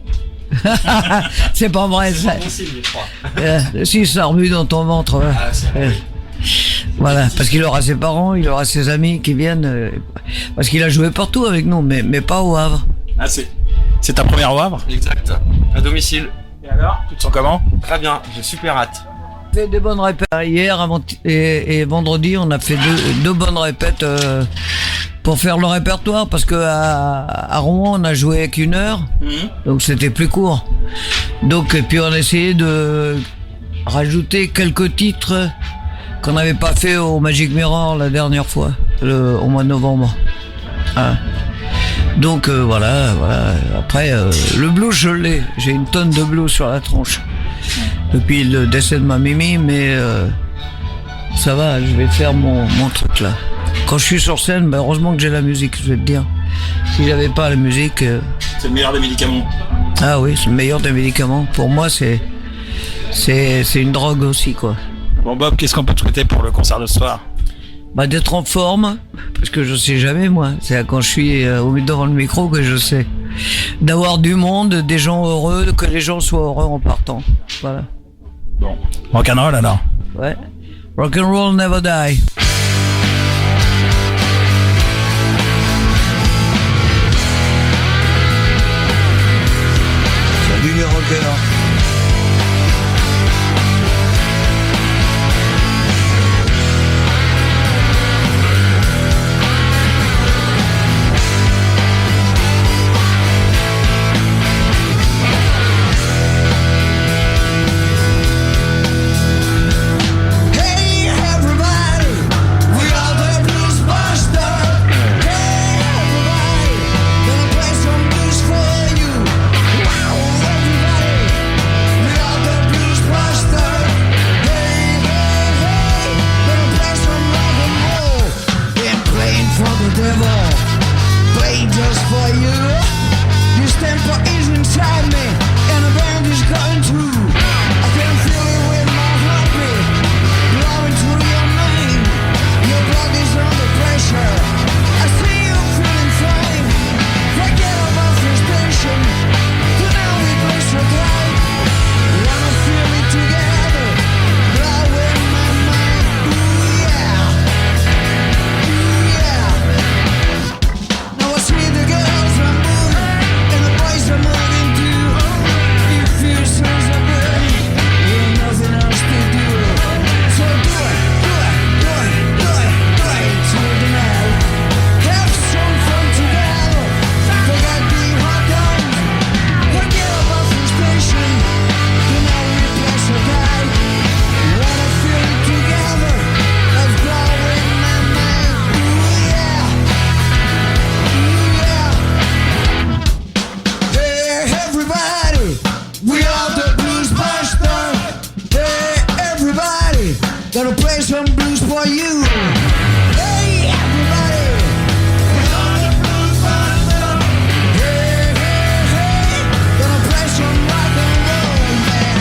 C'est pas vrai. C'est pas bon signe, je crois. Si ça remue dans ton ventre. Voilà, parce qu'il aura ses parents, il aura ses amis qui viennent. Parce qu'il a joué partout avec nous, mais pas au Havre. Ah, c'est ta première au Havre? Exact. À domicile. Et alors, tu te sens comment? Très bien, j'ai super hâte. On a fait des bonnes répètes. Hier et vendredi, on a fait deux bonnes répètes pour faire le répertoire, parce que à Rouen, on a joué avec 1 heure, donc c'était plus court. Donc, et puis on a essayé de rajouter quelques titres qu'on n'avait pas fait au Magic Mirror la dernière fois, au mois de novembre. Hein. Donc voilà. Après, le blues, je l'ai. J'ai une tonne de blues sur la tronche depuis le décès de ma Mimi, mais ça va, je vais faire mon truc là. Quand je suis sur scène, bah, heureusement que j'ai la musique, je vais te dire. Si j'avais pas la musique... C'est le meilleur des médicaments. Ah oui, c'est le meilleur des médicaments. Pour moi, c'est une drogue aussi, quoi. Bon Bob, qu'est-ce qu'on peut te souhaiter pour le concert de ce soir? Bah, d'être en forme, parce que je sais jamais, moi. C'est quand je suis devant le micro que je sais. D'avoir du monde, des gens heureux, que les gens soient heureux en partant. Voilà. Bon, rock'n'roll alors. Ouais. Rock'n'roll never die. We are the Blues Busters. Hey, everybody, gonna play some blues for you. Hey, everybody. We are the Blues Busters. Hey, hey, hey, gonna play some rock and roll, man.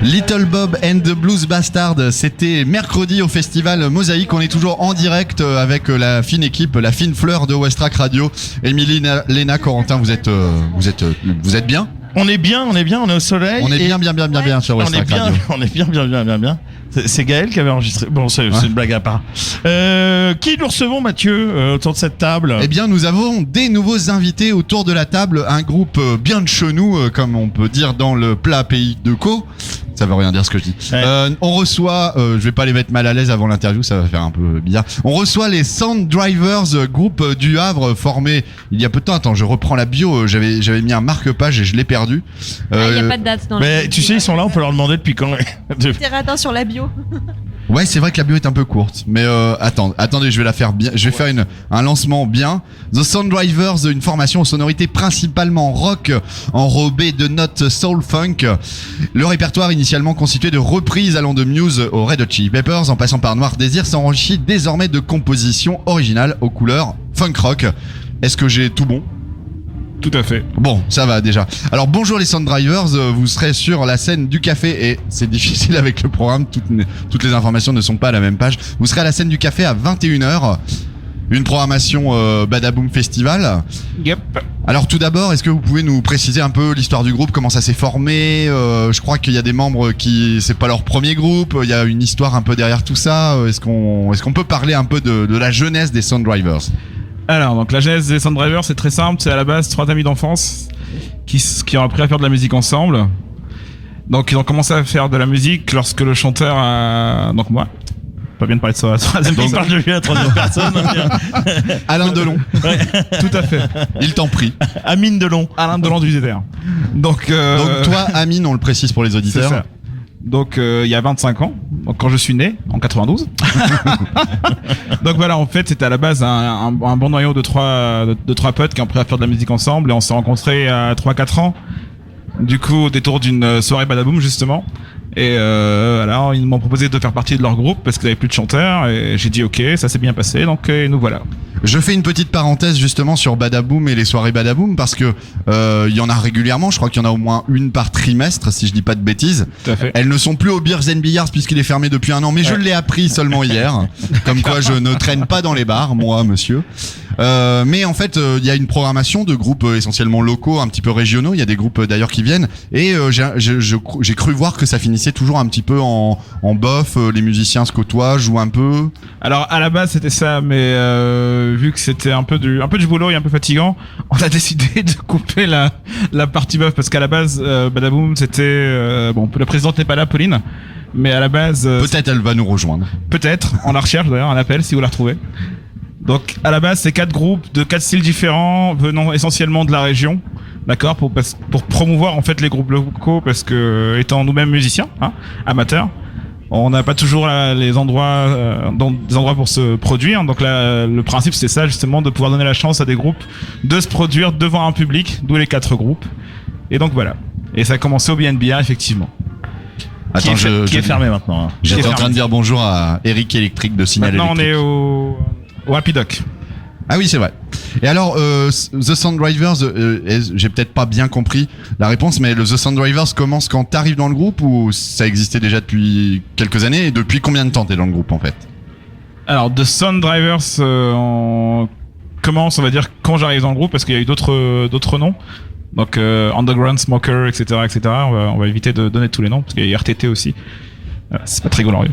Little Bob and the Blues Bastards, c'était mercredi au festival Mosaïque. On est toujours en direct avec la fine équipe, la fine fleur de Westrack Radio. Émilie, Léna, Corentin, vous êtes bien? On est bien, on est au soleil. On est bien sur Westrack Radio. On est bien. C'est Gaël qui avait enregistré. Bon, c'est une blague à part. Qui nous recevons, Mathieu, autour de cette table? Eh bien, nous avons des nouveaux invités autour de la table. Un groupe bien de chenou, comme on peut dire dans le plat pays de Caux. Ça veut rien dire ce que je dis. Ouais. On reçoit, je vais pas les mettre mal à l'aise avant l'interview, ça va faire un peu bizarre. On reçoit les Sound Drivers, groupe du Havre formé il y a peu de temps. Attends, je reprends la bio. J'avais mis un marque-page et je l'ai perdu. Il y a pas de date dans mais tu sais, ils sont là. On peut leur demander depuis quand. T'es radin sur la bio. Ouais, c'est vrai que la bio est un peu courte, mais attendez, je vais la faire bien. Je vais faire un lancement bien. The Sound Drivers, une formation aux sonorités principalement rock, enrobée de notes soul funk. Le répertoire initialement constitué de reprises allant de Muse aux Red Hot Chili Peppers, en passant par Noir Désir, s'enrichit désormais de compositions originales aux couleurs funk rock. Est-ce que j'ai tout bon? Tout à fait. Bon, ça va déjà. Alors bonjour les Sound Drivers, vous serez sur la scène du café et c'est difficile avec le programme, toutes les informations ne sont pas à la même page. Vous serez à la scène du café à 21h. Une programmation Badaboom Festival. Yep. Alors tout d'abord, est-ce que vous pouvez nous préciser un peu l'histoire du groupe, comment ça s'est formé? Je crois qu'il y a des membres qui c'est pas leur premier groupe, il y a une histoire un peu derrière tout ça. Est-ce qu'on peut parler un peu de la jeunesse des Sound Drivers? Alors, donc la genèse des Sound Drivers, c'est très simple. C'est à la base 3 amis d'enfance qui ont appris à faire de la musique ensemble. Donc ils ont commencé à faire de la musique lorsque le chanteur a... Donc moi. Pas bien de parler de ça. Donc parle de lui à la troisième personne. Alain Delon. Ouais, tout à fait. Il t'en prie. Amine Delon. Alain Delon du Désert. Donc toi, Amine, on le précise pour les auditeurs. C'est ça. Donc il y a 25 ans, donc quand je suis né, en 92. Donc voilà, en fait c'était à la base un bon noyau de trois potes qui ont appris à faire de la musique ensemble et on s'est rencontrés à 3-4 ans. Du coup au détour d'une soirée Badaboom justement. Et alors ils m'ont proposé de faire partie de leur groupe parce qu'ils n'avaient plus de chanteur et j'ai dit ok, ça s'est bien passé, donc nous voilà. Je fais une petite parenthèse justement sur Badaboom et les soirées Badaboom parce que il y en a régulièrement, je crois qu'il y en a au moins une par trimestre si je dis pas de bêtises. Tout à fait. Elles ne sont plus au Beers and Billards puisqu'il est fermé depuis 1 an, mais je l'ai appris seulement hier. Comme quoi je ne traîne pas dans les bars, moi monsieur. Mais en fait il y a une programmation de groupes essentiellement locaux, un petit peu régionaux, il y a des groupes d'ailleurs qui viennent et j'ai cru voir que ça finissait toujours un petit peu en bof, les musiciens se côtoient, jouent un peu. Alors à la base c'était ça, mais vu que c'était un peu du boulot et un peu fatigant, on a décidé de couper la partie bof parce qu'à la base Badaboom c'était bon, la présidente n'est pas là, Pauline, mais à la base peut-être elle va nous rejoindre. Peut-être, on la recherche d'ailleurs, un appel si vous la retrouvez. Donc à la base c'est 4 groupes de 4 styles différents venant essentiellement de la région. d'accord, pour promouvoir en fait les groupes locaux, parce que étant nous-mêmes musiciens, amateurs, on n'a pas toujours des endroits pour se produire. Donc là, le principe c'est ça justement, de pouvoir donner la chance à des groupes de se produire devant un public, d'où les 4 groupes. Et donc voilà. Et ça a commencé au BNBR effectivement. Attends, qui est fermé maintenant. J'étais en train de dire bonjour à Eric Electric de Signal Maintenant Electric. on est au Happy Doc. Ah oui, c'est vrai. Et alors, The Sound Drivers, j'ai peut-être pas bien compris la réponse, mais le The Sound Drivers commence quand t'arrives dans le groupe, ou ça existait déjà depuis quelques années, et depuis combien de temps t'es dans le groupe en fait? Alors, The Sound Drivers commence, on va dire, quand j'arrive dans le groupe, parce qu'il y a eu d'autres noms. Donc Underground Smoker, etc., etc. On va éviter de donner tous les noms, parce qu'il y a RTT aussi. C'est pas très glorieux.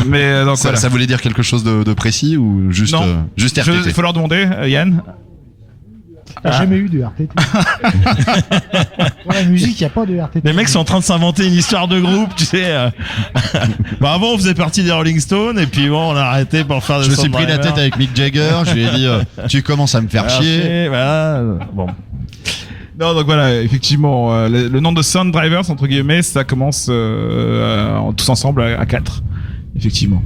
Mais donc, ça voulait dire quelque chose de précis, ou juste juste RTT? Il faut leur demander, Yann. T'as jamais eu de RTT? Pour la musique, il n'y a pas de RTT. Les mecs sont en train de s'inventer une histoire de groupe, tu sais. Bah avant, on faisait partie des Rolling Stones, et puis bon, on a arrêté pour faire des Je me suis pris la tête avec Mick Jagger, je lui ai dit tu commences à me faire chier. Voilà. Bon. Non, donc voilà, effectivement, le nom de Sound Drivers, entre guillemets, ça commence tous ensemble à 4. Effectivement.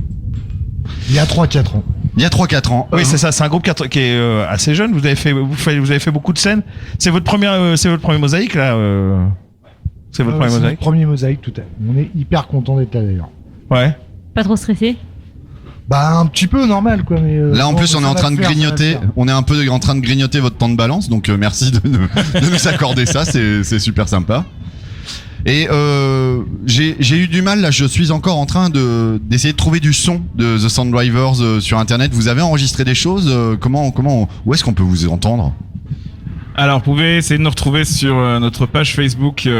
Il y a 3-4 ans. Il y a 3-4 ans. Oui, c'est ça, c'est un groupe qui est assez jeune. Vous avez fait beaucoup de scènes. C'est votre premier mosaïque, là C'est votre premier mosaïque? C'est notre premier mosaïque, tout à fait. On est hyper content d'être là, d'ailleurs. Ouais. Pas trop stressé? Bah, un petit peu normal, quoi. Mais là, en plus, on est en train de grignoter. On est un peu en train de grignoter votre temps de balance, donc merci de nous accorder ça. C'est super sympa. Et j'ai eu du mal, là, je suis encore en train d'essayer de trouver du son de The Sound Drivers sur internet. Vous avez enregistré des choses? Où est-ce qu'on peut vous entendre? Alors, vous pouvez essayer de nous retrouver sur notre page Facebook. Il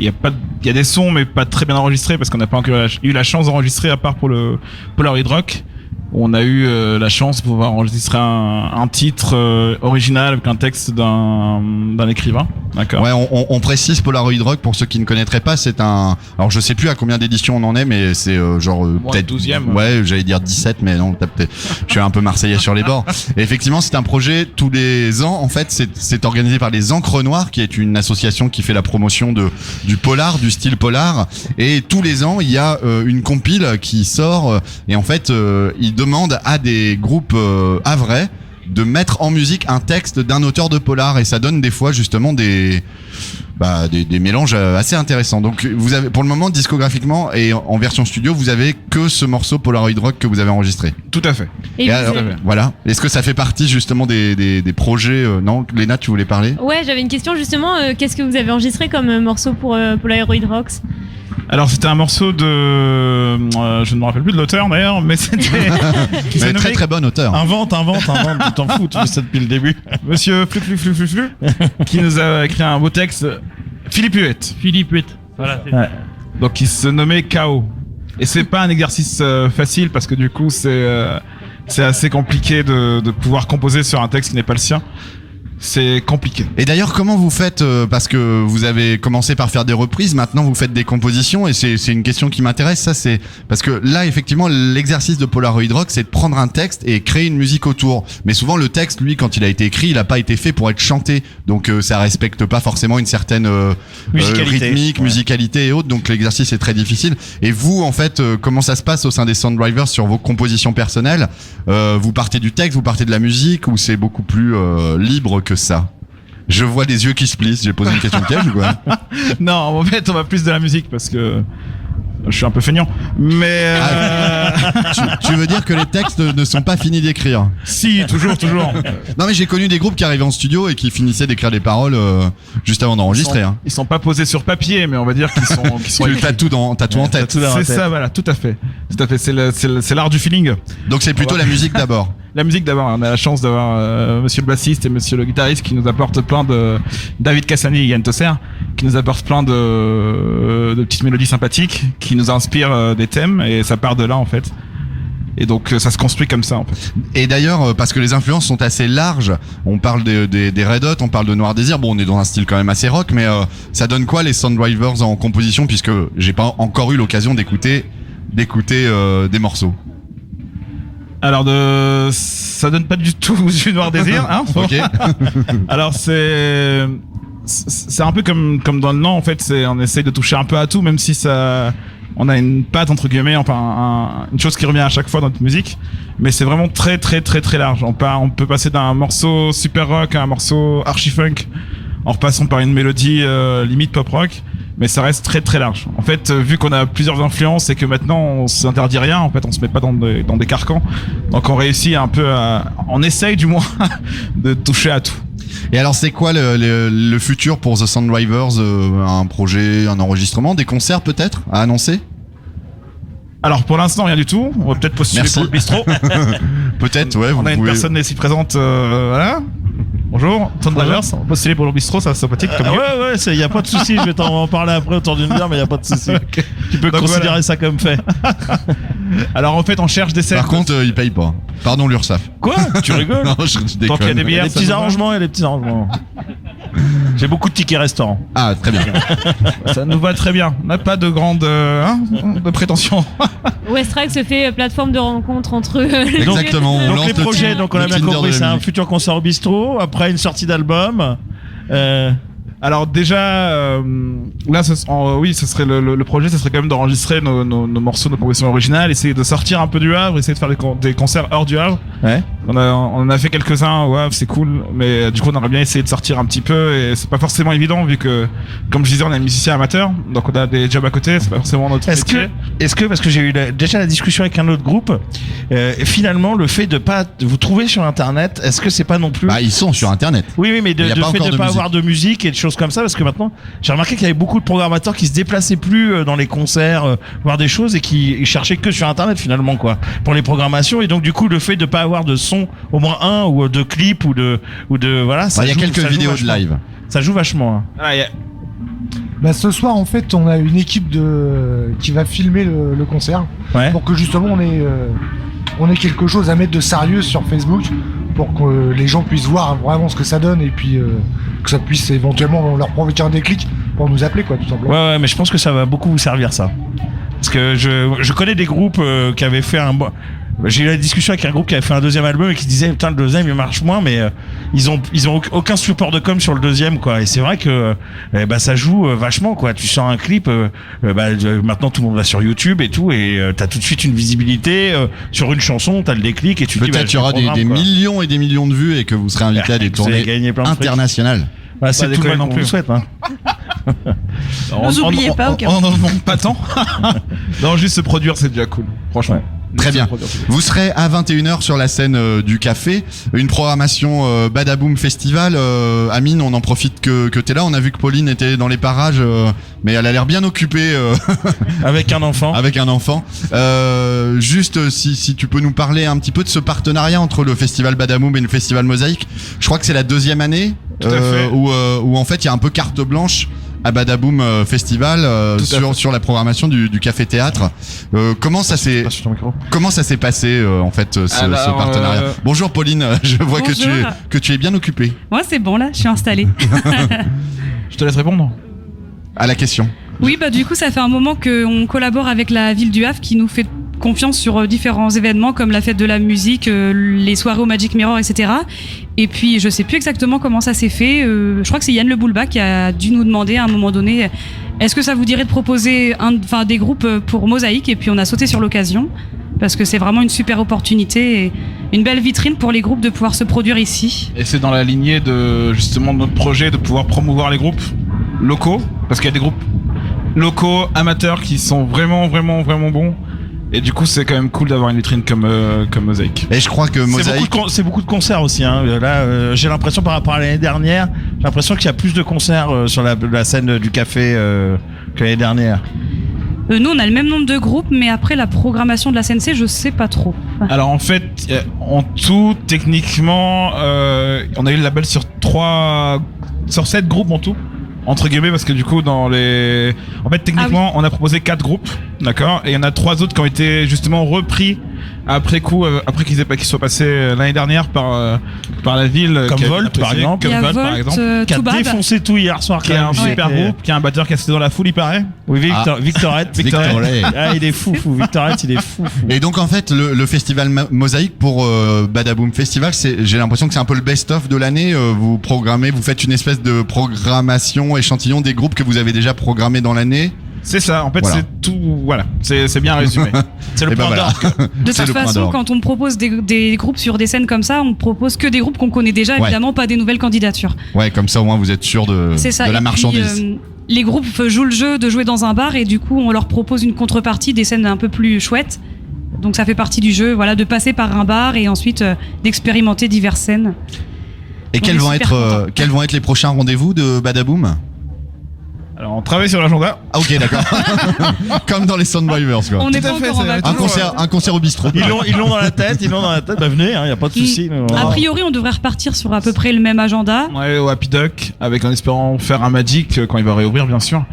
y a des sons, mais pas très bien enregistrés, parce qu'on n'a pas encore eu la chance d'enregistrer, à part pour le Polaroid Rock. On a eu la chance de pouvoir enregistrer un titre original avec un texte d'un écrivain. D'accord. Ouais, on précise Polaroid Rock pour ceux qui ne connaîtraient pas. C'est alors je sais plus à combien d'éditions on en est, mais c'est genre peut-être 12e. Ouais, j'allais dire 17, mais non, je suis un peu marseillais sur les bords. Et effectivement, c'est un projet tous les ans. En fait, c'est organisé par les Encres Noires, qui est une association qui fait la promotion du polar, du style polar. Et tous les ans, il y a une compile qui sort. Et en fait, ils demandent à des groupes havrais de mettre en musique un texte d'un auteur de polar, et ça donne des fois justement des mélanges assez intéressants. Donc vous avez, pour le moment, discographiquement et en version studio, vous avez que ce morceau Polaroid Rock que vous avez enregistré. Tout à fait. Et alors, voilà. Est-ce que ça fait partie justement des projets non, Léna, tu voulais parler? Ouais, j'avais une question justement. Qu'est-ce que vous avez enregistré comme morceau pour Polaroid Rocks? Alors c'était un morceau de, je ne me rappelle plus de l'auteur d'ailleurs, mais c'était mais très très bon auteur. Invente, tu t'en fous, tu fais ça depuis le début. Monsieur Flu, qui nous a écrit un beau texte. Philippe Huette. Voilà. Ouais. Donc il se nommait K.O. Et c'est pas un exercice facile, parce que du coup c'est assez compliqué de pouvoir composer sur un texte qui n'est pas le sien. C'est compliqué. Et d'ailleurs, comment vous faites, parce que vous avez commencé par faire des reprises, maintenant vous faites des compositions, et c'est une question qui m'intéresse, ça c'est parce que là effectivement l'exercice de Polaroid Rock, c'est de prendre un texte et créer une musique autour. Mais souvent le texte, lui, quand il a été écrit, il a pas été fait pour être chanté, donc ça respecte pas forcément une certaine rythmique, musicalité et autres, donc l'exercice est très difficile. Et vous, en fait, comment ça se passe au sein des Sound Drivers sur vos compositions personnelles? Vous partez du texte, vous partez de la musique, ou c'est beaucoup plus libre que ça? Je vois des yeux qui se plissent. J'ai posé une question de piège ou quoi? Non, en fait, on va plus de la musique, parce que je suis un peu feignant. Mais tu veux dire que les textes ne sont pas finis d'écrire? Si, toujours. Non, mais j'ai connu des groupes qui arrivaient en studio et qui finissaient d'écrire des paroles juste avant d'enregistrer. Ils sont pas posés sur papier, mais on va dire qu'ils sont. T'as tout en tête. C'est ça, voilà, tout à fait. C'est l'art du feeling. Donc c'est plutôt la musique d'abord. La musique d'abord. On a la chance d'avoir monsieur le bassiste et monsieur le guitariste qui nous apportent plein de David Cassani et Yann Tosser, qui nous apportent plein de petites mélodies sympathiques, qui nous inspirent des thèmes, et ça part de là en fait. Et donc ça se construit comme ça en fait. Et d'ailleurs, parce que les influences sont assez larges, on parle des Red Hot, on parle de Noir Désir, bon on est dans un style quand même assez rock, mais ça donne quoi les Sound Drivers en composition, puisque j'ai pas encore eu l'occasion d'écouter des morceaux? Alors ça donne pas du tout du Noir Désir, hein. Ok. Alors c'est c'est un peu comme dans le nom en fait, on essaye de toucher un peu à tout, même si on a une patte entre guillemets, enfin une chose qui revient à chaque fois dans notre musique, mais c'est vraiment très très très très large. On peut passer d'un morceau super rock à un morceau archi funk, en repassant par une mélodie limite pop rock, mais ça reste très très large. En fait, vu qu'on a plusieurs influences et que maintenant on s'interdit rien, en fait on se met pas dans des carcans, donc on réussit un peu on essaye du moins de toucher à tout. Et alors, c'est quoi le futur pour The Sound Drivers? Un projet, un enregistrement, des concerts peut-être à annoncer? Alors pour l'instant rien du tout. On va peut-être postuler pour le bistrot. Peut-être, ouais. On a une personne ici présente, voilà. Bonjour, Sound Drivers. On va postuler pour le bistrot, ça c'est sympathique. Ouais, y a pas de souci. Je vais t'en parler après autour d'une bière, mais y a pas de souci. Okay. Tu peux considérer ça comme fait. Alors en fait, on cherche des scènes. Par contre, ils payent pas. Pardon l'URSSAF. Quoi? Tu rigoles? Non, je déconne. Tant qu'il y a des bières, il y a des petits arrangements. J'ai beaucoup de tickets restaurants. Ah, très bien. Ça nous va très bien. On n'a pas de de prétention. Westrack se fait plateforme de rencontre entre eux. Exactement. Donc les projets, donc on a bien compris, c'est un futur concert au bistrot, après une sortie d'album. Alors déjà, là, ce serait le projet, ce serait quand même d'enregistrer nos morceaux, nos compositions originales, essayer de sortir un peu du Havre, essayer de faire des concerts hors du Havre. Ouais. On en a fait quelques-uns, ouais, c'est cool, mais du coup on aurait bien essayé de sortir un petit peu, et c'est pas forcément évident vu que, comme je disais, on est musicien amateur, donc on a des jobs à côté, c'est pas forcément notre métier. Est-ce que parce que j'ai eu déjà la discussion avec un autre groupe, finalement le fait de pas vous trouver sur internet, est-ce que c'est pas non plus... Bah ils sont sur internet. Oui, mais de fait de pas avoir de musique et de choses comme ça, parce que maintenant j'ai remarqué qu'il y avait beaucoup de programmateurs qui se déplaçaient plus dans les concerts, voir des choses, et qui cherchaient que sur internet finalement, quoi, pour les programmations, et donc du coup le fait de pas avoir de son, au moins un, ou de clip, ou de voilà, il y a quelques vidéos de live, ça joue vachement, hein. Bah, ce soir en fait on a une équipe qui va filmer le concert, pour que justement on ait quelque chose à mettre de sérieux sur Facebook, pour que les gens puissent voir vraiment ce que ça donne, et puis que ça puisse éventuellement leur provoquer un déclic pour nous appeler, quoi, tout simplement. Ouais, mais je pense que ça va beaucoup vous servir, ça, parce que je connais des groupes qui avaient fait j'ai eu la discussion avec un groupe qui avait fait un deuxième album et qui disait putain, le deuxième il marche moins, mais ils ont aucun support de com sur le deuxième, quoi, et c'est vrai que ça joue vachement, quoi. Tu sors un clip, maintenant tout le monde va sur YouTube et tout, et t'as tout de suite une visibilité sur une chanson, t'as le déclic, et tu te dis peut-être il y aura des millions et des millions de vues, et que vous serez invité à des tournées internationales. C'est tout le qu'on vous souhaite, hein. Vous oubliez pas, au cas où. On n'en demande pas tant. Non, juste se produire, c'est déjà cool, franchement. Très bien. Vous serez à 21h sur la scène du café. Une programmation Badaboom Festival. Amine, on en profite que t'es là. On a vu que Pauline était dans les parages, mais elle a l'air bien occupée. Avec un enfant. Juste, si tu peux nous parler un petit peu de ce partenariat entre le festival Badaboom et le festival Mosaïque. Je crois que c'est la deuxième année où en fait il y a un peu carte blanche à Badaboom Festival sur la programmation du Café Théâtre. Comment ça s'est passé en fait ce partenariat? Bonjour Pauline, je vois que tu es bien occupée. Ouais, c'est bon là, je suis installée. Je te laisse répondre à la question. Oui, du coup ça fait un moment qu'on collabore avec la ville du Havre, qui nous fait confiance sur différents événements comme la fête de la musique, les soirées au Magic Mirror, etc. Et puis je sais plus exactement comment ça s'est fait. Je crois que c'est Yann Le Boulba qui a dû nous demander à un moment donné, est-ce que ça vous dirait de proposer des groupes pour Mosaïque, et puis on a sauté sur l'occasion parce que c'est vraiment une super opportunité et une belle vitrine pour les groupes de pouvoir se produire ici. Et c'est dans la lignée de justement de notre projet de pouvoir promouvoir les groupes locaux, parce qu'il y a des groupes locaux amateurs qui sont vraiment bons. Et du coup, c'est quand même cool d'avoir une vitrine comme Mosaïque. Et je crois que Mosaïque, c'est beaucoup de concerts aussi, hein. Là, j'ai l'impression par rapport à l'année dernière, j'ai l'impression qu'il y a plus de concerts sur la scène du café que l'année dernière. Nous, on a le même nombre de groupes, mais après la programmation de la CNC, je sais pas trop. Alors en fait, en tout, techniquement, on a eu le label sur 7 groupes en tout. Entre guillemets, parce que du coup en fait techniquement on a proposé 4 groupes, d'accord, et il y en a 3 autres qui ont été justement repris après coup, après qu'ils soient passés l'année dernière par la ville. Comme qui a Volt, apprécié, par exemple. Comme Il y a Volt, par Volt, exemple. Qui a Toubab. défoncé tout hier soir. Qui est un super groupe, qui a un batteur qui a sauté dans la foule, il paraît. Oui, Victorette. Victorette. Ah, il est fou. Victorette, il est fou. Et donc en fait le festival Mosaïque pour Badaboom Festival, j'ai l'impression que c'est un peu le best-of de l'année. Vous programmez, vous faites une espèce de programmation échantillon des groupes que vous avez déjà programmés dans l'année. C'est ça, en fait, Voilà. c'est tout. Voilà, c'est bien résumé. C'est le Et ben point voilà. d'orgue. De C'est toute le point façon, d'orgue. quand on propose des groupes sur des scènes comme ça, on propose que des groupes qu'on connaît déjà, Ouais. évidemment, pas des nouvelles candidatures. Ouais, comme ça au moins vous êtes sûr de C'est ça. la Et puis, marchandise. les groupes jouent le jeu de jouer dans un bar et du coup, on leur propose une contrepartie, des scènes un peu plus chouettes. Donc ça fait partie du jeu, voilà, de passer par un bar et ensuite d'expérimenter diverses scènes. Et on quels est vont super contents. quels vont être les prochains rendez-vous de Badaboom? Alors, on travaille sur l'agenda. Ah ok, d'accord. Comme dans les Soundwivers quoi. On n'est Tout à pas fait, encore en ça va vacances. être Un concert au bistrot. Ils l'ont dans la tête. Bah venez, y a pas de souci. A priori, on devrait repartir sur à peu près le même agenda. Ouais, au Happy Duck, avec en espérant faire un Magic quand il va réouvrir, bien sûr.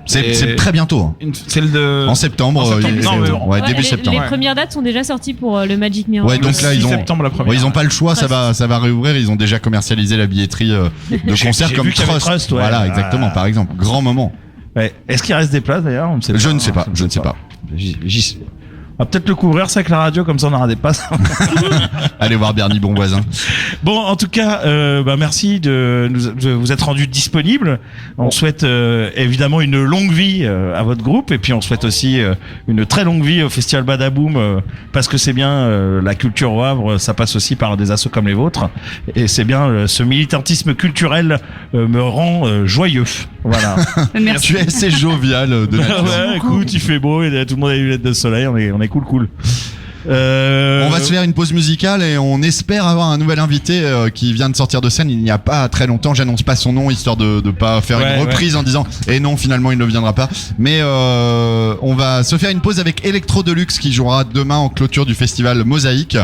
C'est très bientôt. Hein. C'est le de... En septembre. Non, mais bon. Ouais, début les septembre. premières dates sont déjà sorties pour le Magic Mirror. Ouais, donc là Le ils 6 ont, septembre, la première. ouais, ils ont pas le choix, ça va réouvrir. Ils ont déjà commercialisé la billetterie de concerts j'ai comme vu qu'il y avait Trust. Trust, ouais. Voilà, exactement. Par exemple, grand moment. Ouais. Est-ce qu'il reste des places d'ailleurs? On ne sait Je pas. ne sais pas, je ne sais pas. On va peut-être le couvrir ça avec la radio, comme ça on aura des passes. Allez voir Bernie Bonvoisin. Bon, en tout cas, merci de vous être rendu disponible. On souhaite évidemment une longue vie à votre groupe, et puis on souhaite aussi une très longue vie au Festival Badaboom, parce que c'est bien la culture au Havre, ça passe aussi par des assos comme les vôtres, et c'est bien ce militantisme culturel me rend joyeux. Voilà. Merci. Tu es assez jovial de nature. Ouais, écoute, il fait beau, et tout le monde a les lunettes de soleil, on est cool. On va se faire une pause musicale et on espère avoir un nouvel invité qui vient de sortir de scène il n'y a pas très longtemps. J'annonce pas son nom histoire de pas faire une reprise en disant et non finalement il ne viendra pas. Mais on va se faire une pause avec Electro Deluxe qui jouera demain en clôture du festival Mosaïque.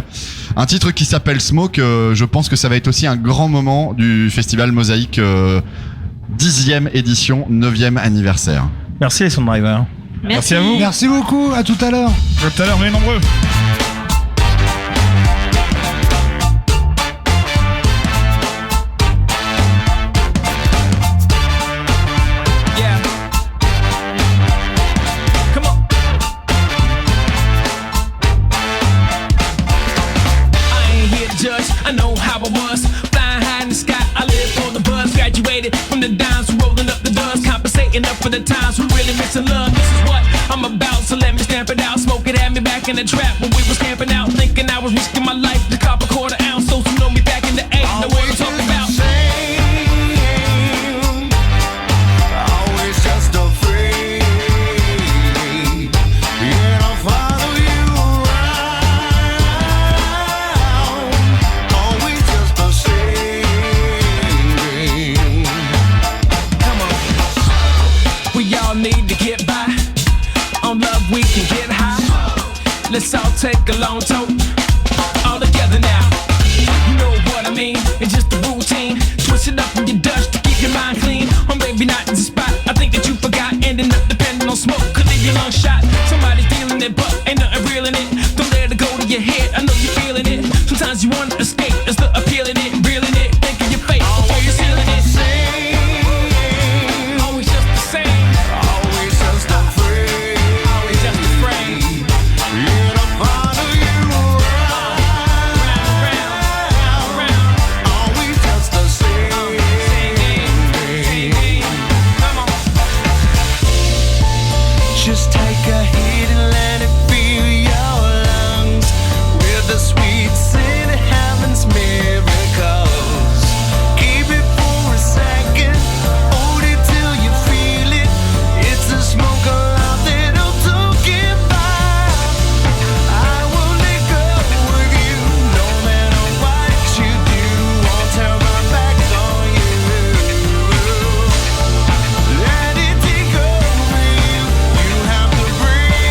Un titre qui s'appelle Smoke. Je pense que ça va être aussi un grand moment du festival Mosaïque 10e édition, 9e anniversaire. Merci les Soundwivers. Merci à vous. Merci beaucoup, à tout à l'heure. À tout à l'heure, venez nombreux. I know how I was, flying high in the sky. I lived for the buzz, graduated from the dimes, rolling up the dust, compensating up for the times we really missing love. This is what I'm about, so let me stamp it out. Smoke it at me back in the trap when we was camping out, thinking I was risking my life to cop a quarter ounce. Those who know me back in the 8 know what I'm talking about. Always just afraid, and I'll follow you around. Always just the same. Come on, we all need to get by. On love we can get high. Let's all take a long toke, all together now. You know what I mean? It's just a routine. Twist it up in your dust to keep your mind clean. Or maybe not in the spot. I think that you forgot. Ending up depending on smoke. Could leave your lungs shot. Somebody feeling it, but ain't nothing real in it. Don't let it go to your head. I know you're feeling it. Sometimes you wanna escape. It's the appeal in it, reeling it. Think of your fate before you're sealing it. Always just the same. Always just afraid, Always just afraid. and I'll follow you around. Always just the same. Just take a hit and let it fill your lungs with the sweet scent of heaven's miracles. Keep it for a second, hold it till you feel it. It's the smoke alarm that'll talk it by. I will let go of you, no matter what you do. Won't turn my back on you. Let it take over you. You have to breathe.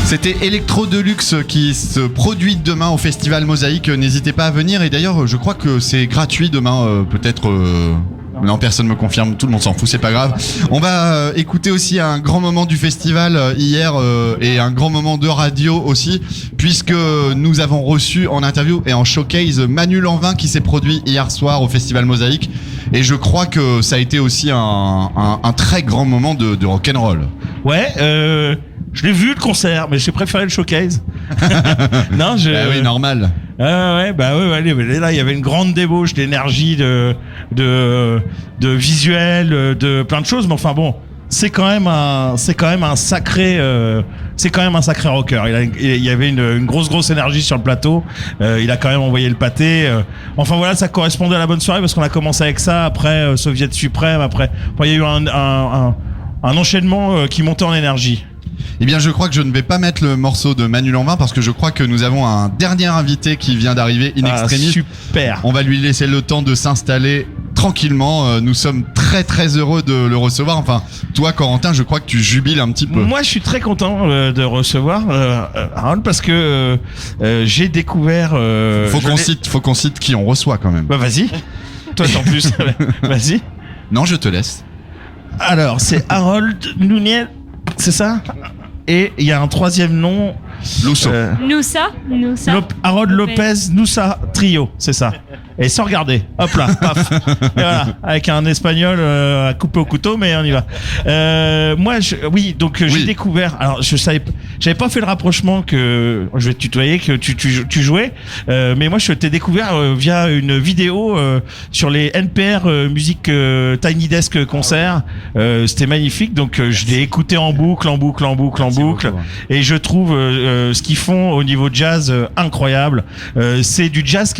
C'était Electro Deluxe qui se produit demain au Festival Mosaïque. N'hésitez pas à venir. Et d'ailleurs, je crois que c'est gratuit demain. Peut-être. Non, personne me confirme. Tout le monde s'en fout. C'est pas grave. On va écouter aussi un grand moment du festival hier et un grand moment de radio aussi, puisque nous avons reçu en interview et en showcase Manu Lanvin qui s'est produit hier soir au Festival Mosaïque. Et je crois que ça a été aussi un très grand moment de rock'n'roll. Ouais. Je l'ai vu le concert, mais j'ai préféré le showcase. Non, bah oui, normal. Ouais, là, il y avait une grande débauche d'énergie, de visuel, de plein de choses. Mais enfin bon, c'est quand même un sacré rocker. Il y avait une grosse énergie sur le plateau. Il a quand même envoyé le pâté. Enfin voilà, ça correspondait à la bonne soirée parce qu'on a commencé avec ça. Après Soviet Suprême. Après, il y a eu un enchaînement qui montait en énergie. Eh bien, je crois que je ne vais pas mettre le morceau de Manu Lanvin parce que je crois que nous avons un dernier invité qui vient d'arriver in extremis. Super. On va lui laisser le temps de s'installer tranquillement. Nous sommes très heureux de le recevoir. Enfin, toi, Corentin, je crois que tu jubiles un petit peu. Moi, je suis très content de recevoir Harold parce que j'ai découvert. Faut qu'on cite qui on reçoit quand même. Bah vas-y. Toi, en plus. Vas-y. Non, je te laisse. Alors, c'est Harold Nunez. C'est ça? Et il y a un troisième nom. Lusso. Noussa. Harold Lopez Noussa Trio, c'est ça. Et sans regarder. Hop là, paf. Et voilà, avec un espagnol à couper au couteau, mais on y va. J'ai découvert. Alors, j'avais pas fait le rapprochement que je vais te tutoyer, que tu jouais. Mais moi, je t'ai découvert via une vidéo sur les NPR musique Tiny Desk concert. C'était magnifique, donc je l'ai écouté en boucle. Et je trouve ce qu'ils font au niveau jazz incroyable. C'est du jazz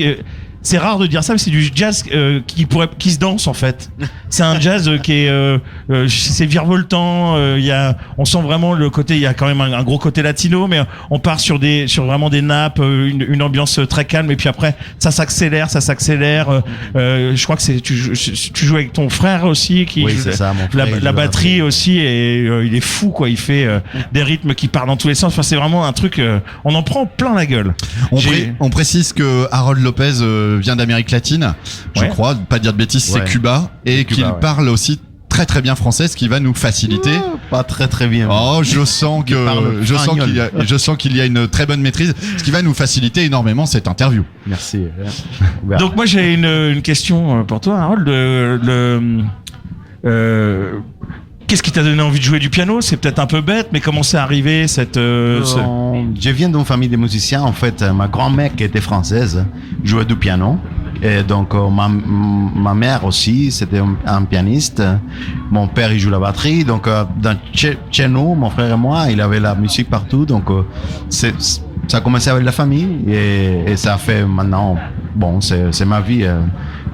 c'est rare de dire ça, mais c'est du jazz qui se danse en fait. C'est un jazz qui est c'est virevoltant. On sent vraiment le côté. Il y a quand même un gros côté latino, mais on part sur vraiment des nappes, une ambiance très calme. Et puis après, ça s'accélère. Je crois que tu joues avec ton frère aussi, qui oui, c'est ça, mon frère, la batterie aussi, et il est fou quoi. Il fait des rythmes qui partent dans tous les sens. Enfin, c'est vraiment un truc. On en prend plein la gueule. On précise que Harold Lopez vient d'Amérique latine, je crois, pas dire de bêtises, c'est Cuba, et qu'il parle aussi très bien français, ce qui va nous faciliter. Pas très bien. Oh, je sens qu'il y a une très bonne maîtrise, ce qui va nous faciliter énormément cette interview. Merci. Donc moi j'ai une question pour toi, Harold. Qu'est-ce qui t'a donné envie de jouer du piano? C'est peut-être un peu bête, mais comment c'est arrivé Je viens d'une famille de musiciens. En fait, ma grand-mère qui était française jouait du piano. Et donc ma mère aussi, c'était un pianiste. Mon père, il joue la batterie. Donc chez nous, mon frère et moi, il avait la musique partout. Donc ça a commencé avec la famille et ça a fait maintenant. Bon, c'est ma vie.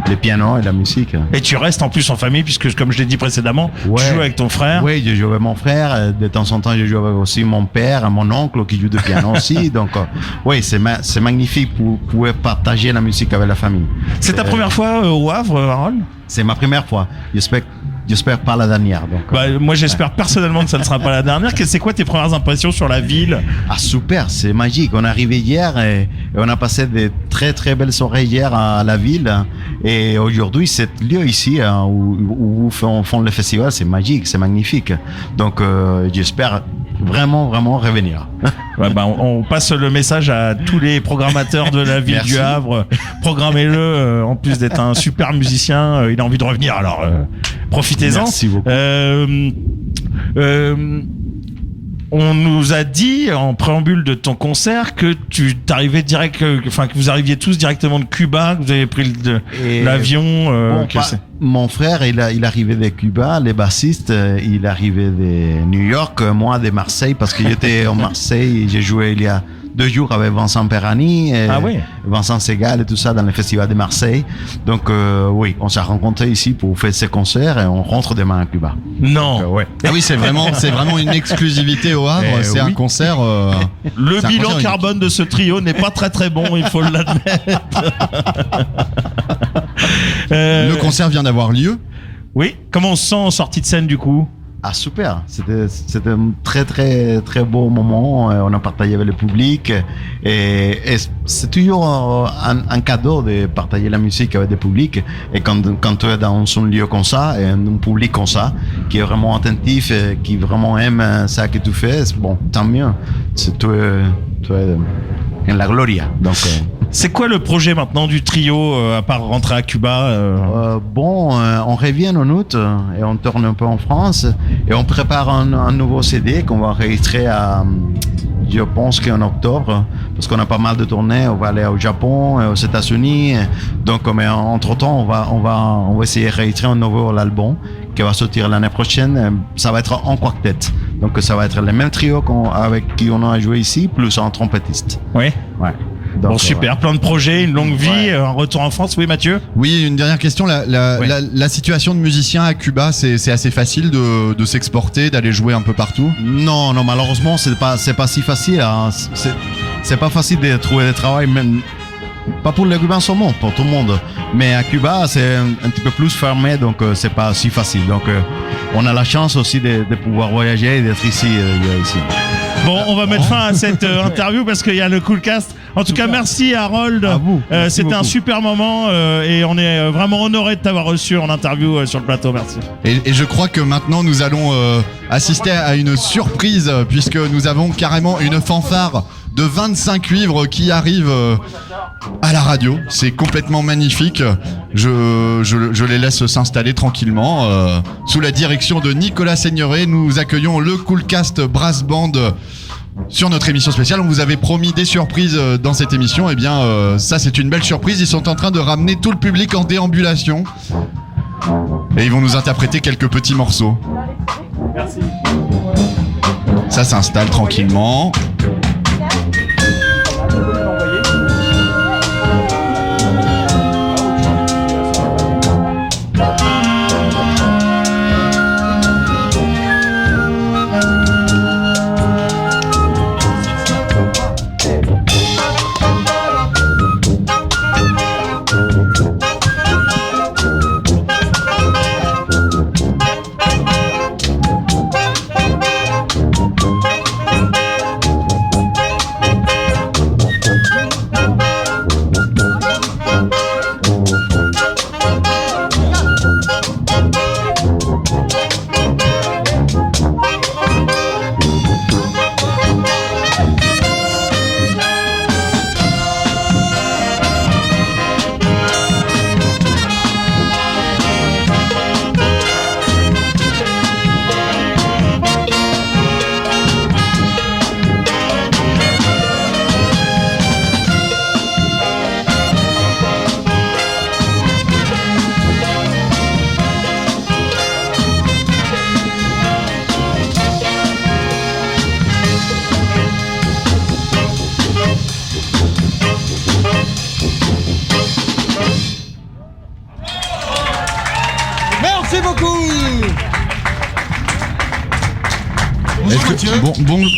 Les pianos et la musique. Et tu restes en plus en famille, puisque comme je l'ai dit précédemment, tu joues avec ton frère. Oui, je joue avec mon frère. De temps en temps, je joue avec aussi mon père, mon oncle qui joue du piano aussi. Donc, oui, c'est magnifique pour pouvoir partager la musique avec la famille. C'est ta première fois au Havre, Harold? C'est ma première fois. J'espère pas la dernière. Donc, moi, j'espère personnellement que ça ne sera pas la dernière. C'est quoi tes premières impressions sur la ville? Ah, super, c'est magique. On est arrivé hier et on a passé des très belles soirées hier à la ville. Et aujourd'hui, ce lieu ici où on fait le festival, c'est magique, c'est magnifique. Donc, j'espère vraiment revenir. On passe le message à tous les programmateurs de la ville du Havre. Programmez-le. En plus d'être un super musicien, il a envie de revenir. Alors, profitez-en. Merci beaucoup. On nous a dit en préambule de ton concert que que vous arriviez tous directement de Cuba, que vous avez pris l'avion. Mon frère, il arrivait de Cuba, les bassistes, il arrivait de New York, moi de Marseille, parce que j'étais en Marseille, j'ai joué il y a 2 jours avec Vincent Perani, et Vincent Segal et tout ça dans le festival de Marseille. Donc oui, on s'est rencontrés ici pour faire ces concerts et on rentre demain à Cuba. Non. Donc, Ah oui, c'est vraiment une exclusivité au Havre. C'est un concert. Le bilan carbone de ce trio n'est pas très bon, il faut l'admettre. Le concert vient d'avoir lieu. Oui. Comment on se sent en sortie de scène du coup? Ah super, c'était un très très très beau moment. On a partagé avec le public et c'est toujours un cadeau de partager la musique avec le public. Et quand tu es dans un lieu comme ça et un public comme ça qui est vraiment attentif et qui vraiment aime ça que tu fais, bon, tant mieux. Tu es en la gloria. Donc. C'est quoi le projet maintenant du trio à part rentrer à Cuba on revient en août et on tourne un peu en France et on prépare un nouveau CD qu'on va enregistrer je pense qu'en octobre, parce qu'on a pas mal de tournées. On va aller au Japon et aux États-Unis. Donc, mais entre-temps, on va essayer de réécrire un nouveau album qui va sortir l'année prochaine. Ça va être en quartet. Donc, ça va être le même trio avec qui on a joué ici, plus un trompettiste. Oui. Ouais. Donc, bon, super, plein de projets, une longue vie, un retour en France. Oui, Mathieu? Oui, une dernière question. La situation de musicien à Cuba, c'est assez facile de s'exporter, d'aller jouer un peu partout? Non, malheureusement, c'est pas si facile. Hein. C'est pas facile de trouver du travail, même pas pour les Cubains seulement, pour tout le monde. Mais à Cuba, c'est un petit peu plus fermé, donc c'est pas si facile. Donc, on a la chance aussi de pouvoir voyager et d'être ici. Bon, on va mettre fin à cette interview parce qu'il y a le Coolcast. En tout cas, merci Harold. C'était un super moment et on est vraiment honoré de t'avoir reçu en interview sur le plateau. Merci. Et je crois que maintenant nous allons assister à une surprise puisque nous avons carrément une fanfare de 25 cuivres qui arrive à la radio. C'est complètement magnifique. Je les laisse s'installer tranquillement. Sous la direction de Nicolas Seigneuré, nous accueillons le Coolcast Brass Band sur notre émission spéciale. On vous avait promis des surprises dans cette émission. Et bien, ça c'est une belle surprise. Ils sont en train de ramener tout le public en déambulation. Et ils vont nous interpréter quelques petits morceaux. Merci. Ça s'installe tranquillement.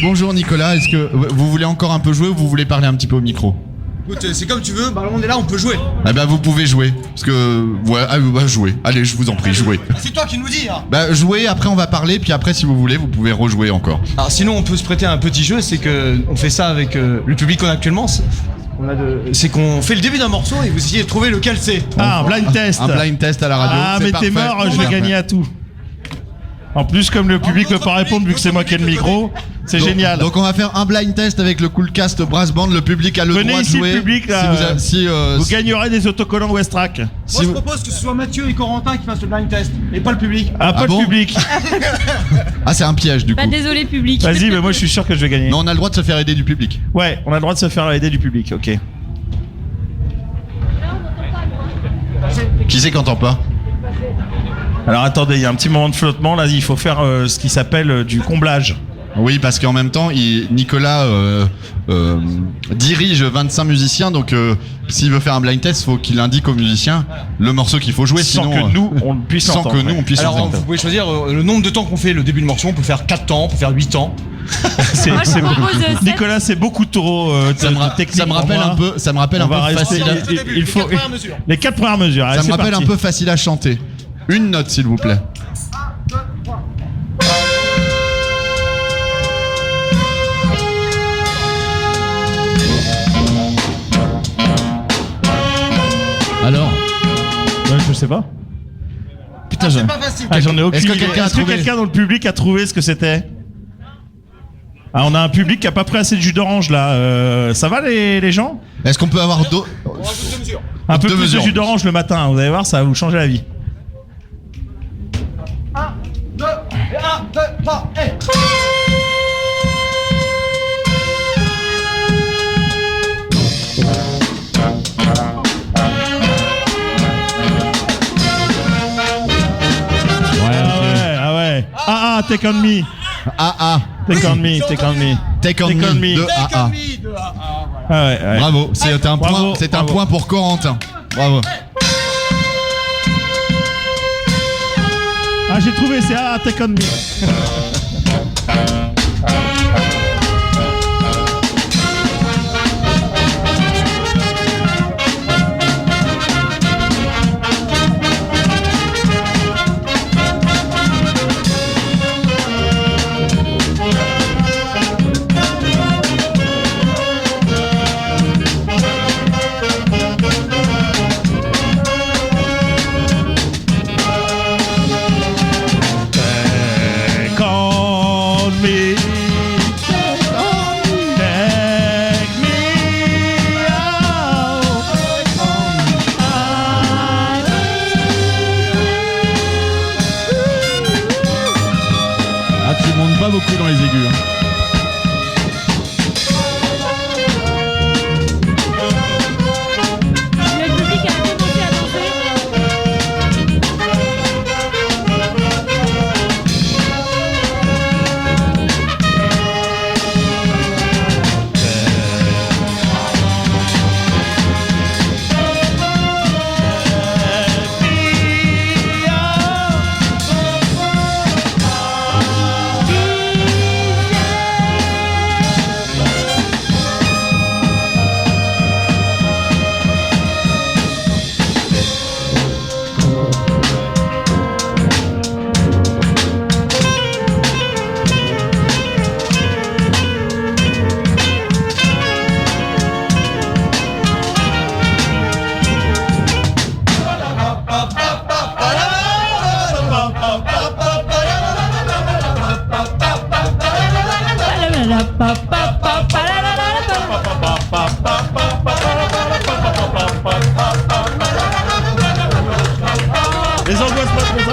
Bonjour Nicolas, est-ce que vous voulez encore un peu jouer ou vous voulez parler un petit peu au micro? Écoute, c'est comme tu veux, bah on est là, on peut jouer. Eh ben vous pouvez jouer, parce que jouez. Allez, je vous en prie, jouez. C'est toi qui nous dis. Hein. Bah jouez, après on va parler, puis après si vous voulez, vous pouvez rejouer encore. Alors sinon on peut se prêter à un petit jeu, c'est que on fait ça avec le public qu'on a actuellement. C'est qu'on fait le début d'un morceau et vous essayez de trouver lequel c'est. Ah, un blind test. Un blind test à la radio. Ah, mais t'es mort, je vais gagner à tout. En plus, comme le public ne peut pas répondre vu que c'est moi qui ai le micro, c'est génial. Donc on va faire un blind test avec le Coolcast Brass Band. Le public a le droit de jouer. Le public, là, vous gagnerez des autocollants Westrack. Moi je propose que ce soit Mathieu et Corentin qui fassent le blind test et pas le public. Ah, pas le public. Ah, c'est un piège du coup. Pas désolé public. Vas-y, mais moi je suis sûr que je vais gagner. Non, on a le droit de se faire aider du public. Ouais, on a le droit de se faire aider du public, ok. Qui c'est qui entend pas? Alors attendez, il y a un petit moment de flottement, là il faut faire ce qui s'appelle du comblage. Oui, parce qu'en même temps, Nicolas dirige 25 musiciens, donc s'il veut faire un blind test, il faut qu'il indique aux musiciens le morceau qu'il faut jouer, sans que nous on puisse l'entendre. Sans que nous on puisse l'entendre. Alors vous pouvez choisir le nombre de temps qu'on fait le début du morceau, on peut faire 4 temps, on peut faire 8 temps. Nicolas, c'est beaucoup trop technique. Ça me rappelle un peu facile. Il faut les 4 premières mesures. Ça me rappelle un peu facile à chanter. Une note, s'il vous plaît. sais pas. Putain, j'en ai aucune idée. Est-ce que quelqu'un dans le public a trouvé ce que c'était? Ah, on a un public qui a pas pris assez de jus d'orange là. Ça va les gens? Est-ce qu'on peut avoir un peu plus de jus d'orange le matin? Vous allez voir, ça va vous changer la vie. 1, 2, 3, et... Take on me. Take on me. Take on me. Take on me. De AA. Ouais. Bravo. C'est un point pour Corentin. Bravo. Ah, j'ai trouvé, c'est AA, Take on me. Pas beaucoup dans les aigus. Le public a commencé à danser. Les angoisses pas trop ça.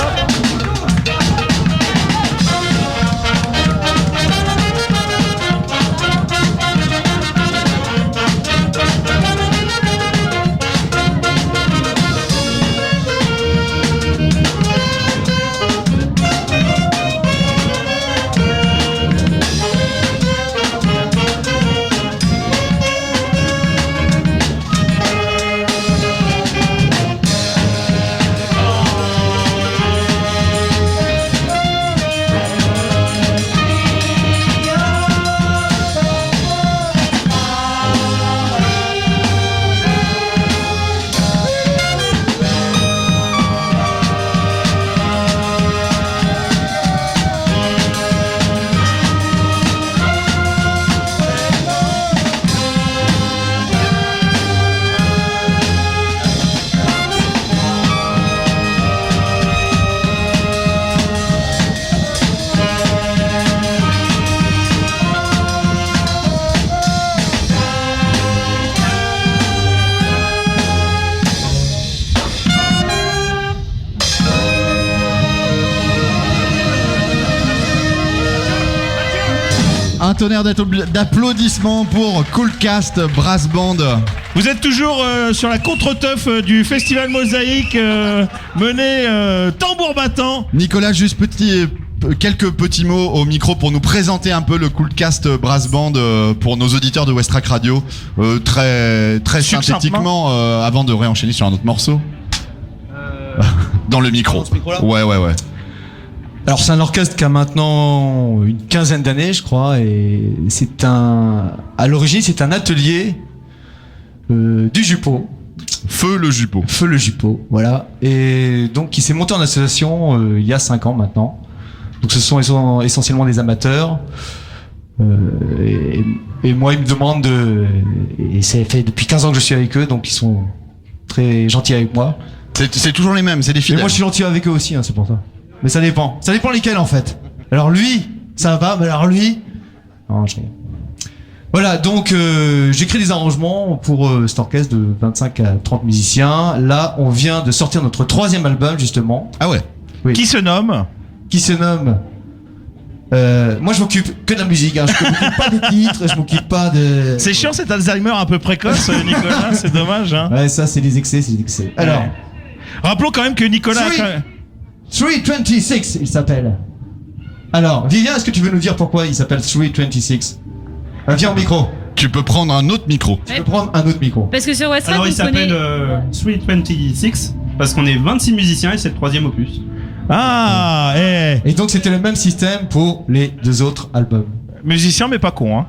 Un tonnerre d'applaudissements pour Coolcast Brass Band. Vous êtes toujours sur la contre-teuf du Festival Mosaïque mené tambour battant. Nicolas, juste quelques petits mots au micro pour nous présenter un peu le Coolcast Brass Band pour nos auditeurs de Westrack Radio, très synthétiquement avant de réenchaîner sur un autre morceau. Dans le micro. Dans ce micro-là ? Ouais. Alors c'est un orchestre qui a maintenant une quinzaine d'années, je crois, et à l'origine c'est un atelier du Juppot. Feu le Juppot, voilà. Et donc il s'est monté en association il y a 5 ans maintenant. Donc ce sont essentiellement des amateurs. Et moi ils me demandent et c'est fait depuis 15 ans que je suis avec eux, donc ils sont très gentils avec moi. C'est toujours les mêmes, c'est des Mais fidèles. moi je suis gentil avec eux aussi, c'est pour ça. Mais ça dépend. Ça dépend lesquels en fait. Alors lui, ça va, mais alors lui. Non, je rigole. Voilà, donc j'écris des arrangements pour cet orchestre de 25 à 30 musiciens. Là, on vient de sortir notre 3e album justement. Ah ouais. Oui. Qui se nomme moi je m'occupe que de la musique, hein. Je m'occupe pas des titres, je m'occupe pas de... C'est chiant cet Alzheimer un peu précoce, Nicolas, c'est dommage. Hein. Ouais, ça c'est des excès, Alors, ouais. Rappelons quand même que Nicolas... 326 il s'appelle. Alors, Vivien, est-ce que tu veux nous dire pourquoi il s'appelle 326 ? Viens au micro. Tu peux prendre un autre micro. Tu peux prendre un autre micro. Parce que sur West Alors Rock, il s'appelle 326 parce qu'on est 26 musiciens et c'est le 3e opus. Ah, Et donc c'était le même système pour les 2 autres albums. Musicien mais pas con, hein.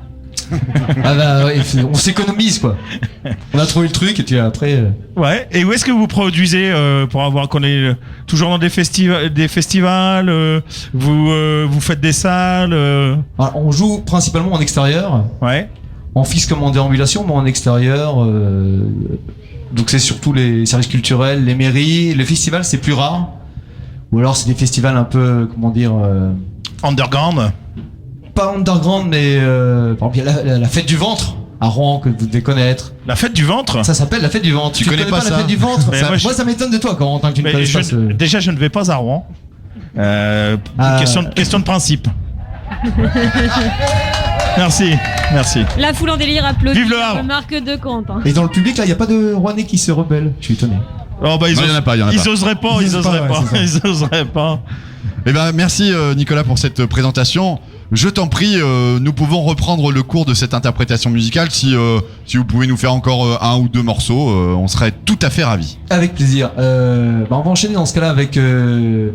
Ah bah ouais, on s'économise quoi. On a trouvé le truc et puis après... Ouais, et où est-ce que vous produisez pour avoir qu'on est toujours dans des festivals vous faites des salles Alors, on joue principalement en extérieur. Ouais. En fixe comme en déambulation, mais en extérieur. Donc c'est surtout les services culturels, les mairies. Le festival c'est plus rare. Ou alors c'est des festivals un peu, comment dire... underground. Pas underground, mais par exemple, il y a la fête du ventre à Rouen que vous devez connaître. La fête du ventre. Ça s'appelle la fête du ventre. Tu connais pas la ça fête du ventre? Mais Moi, ça m'étonne de toi, Corentin, que tu ne connais pas ce... Déjà, je ne vais pas à Rouen. Question de principe. Merci. La foule en délire applaudit. Vive le Havre. Marque de compte. Hein. Et dans le public, là, il n'y a pas de Rouennais qui se rebelle. Je suis étonné. Oh bah Non, il y en a pas. Ils oseraient pas. Ils oseraient pas. Eh ben, merci Nicolas pour cette présentation. Je t'en prie, nous pouvons reprendre le cours de cette interprétation musicale. Si vous pouvez nous faire encore 1 ou 2 morceaux, on serait tout à fait ravis. Avec plaisir. On va enchaîner dans ce cas-là avec une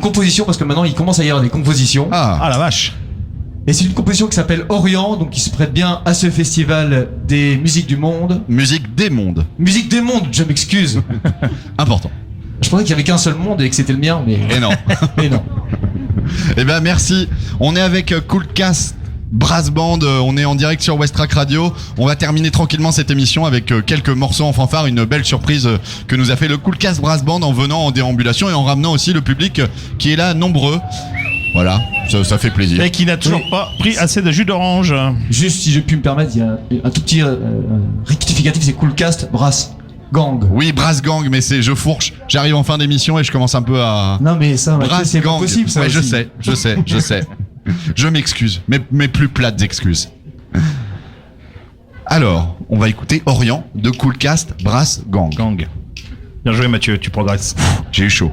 composition, parce que maintenant il commence à y avoir des compositions. Ah la vache. Et c'est une composition qui s'appelle Orient, donc qui se prête bien à ce festival des musiques du monde. Musique des mondes. Musique des mondes, je m'excuse. Important. Je pensais qu'il y avait qu'un seul monde et que c'était le mien, mais... Et non. Et non. Eh ben merci. On est avec Coolcast Brass Band, on est en direct sur West Track Radio. On va terminer tranquillement cette émission avec quelques morceaux en fanfare, une belle surprise que nous a fait le Coolcast Brass Band en venant en déambulation et en ramenant aussi le public qui est là nombreux. Voilà, ça fait plaisir. Et qui n'a toujours pas pris assez de jus d'orange. Juste si je puis me permettre, il y a un tout petit rectificatif, c'est Coolcast Brass Gang. Oui, Brass Gang, mais je fourche. J'arrive en fin d'émission et je commence un peu à... Non mais ça, Brass c'est Gang. pas possible ça Ouais, aussi. je sais. Je m'excuse, mes plus plates excuses. Alors, on va écouter Orient de Coolcast Brass Gang. Bien joué Mathieu, tu progresses. J'ai eu chaud.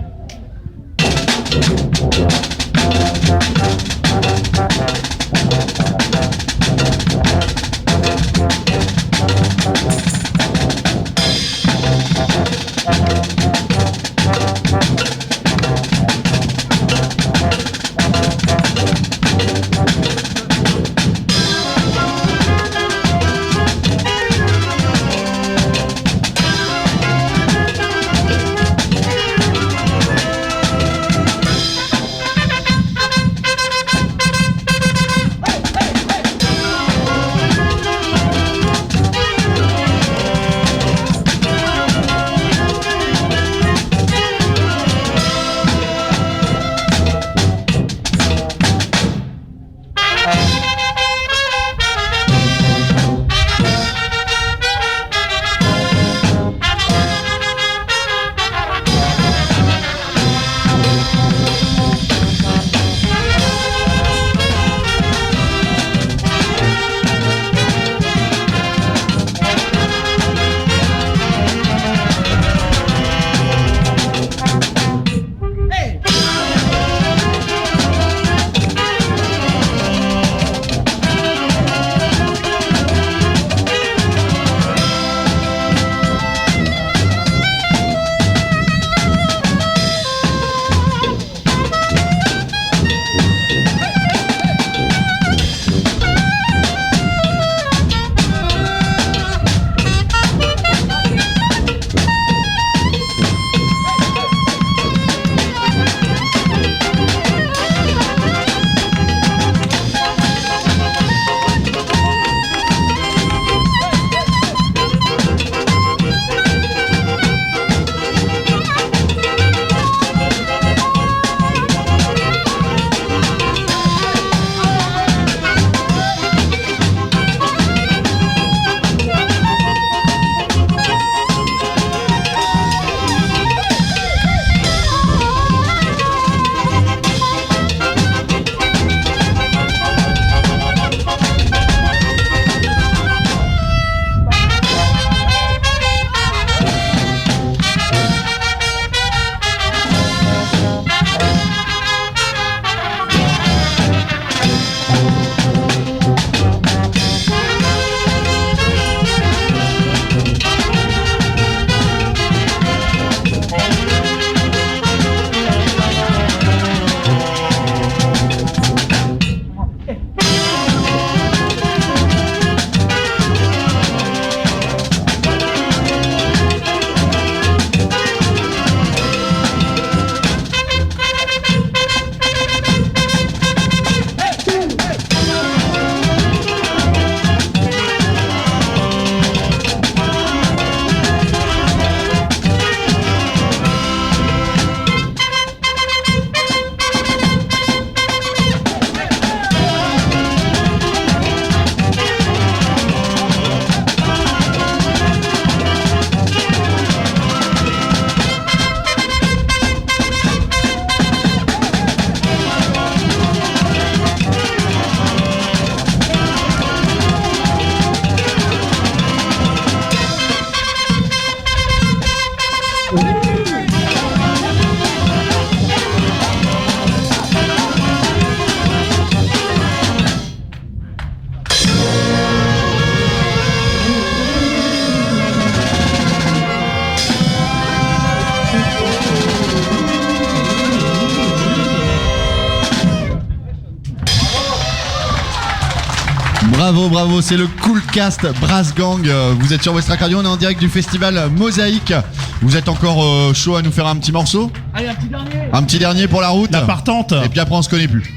Bravo, bravo, c'est le Cool Cast Brass Gang. Vous êtes sur Westrack Radio, on est en direct du festival Mosaïque. Vous êtes encore chaud à nous faire un petit morceau? Allez, un petit dernier. Un petit dernier pour la route. La partante. Et puis après on se connaît plus.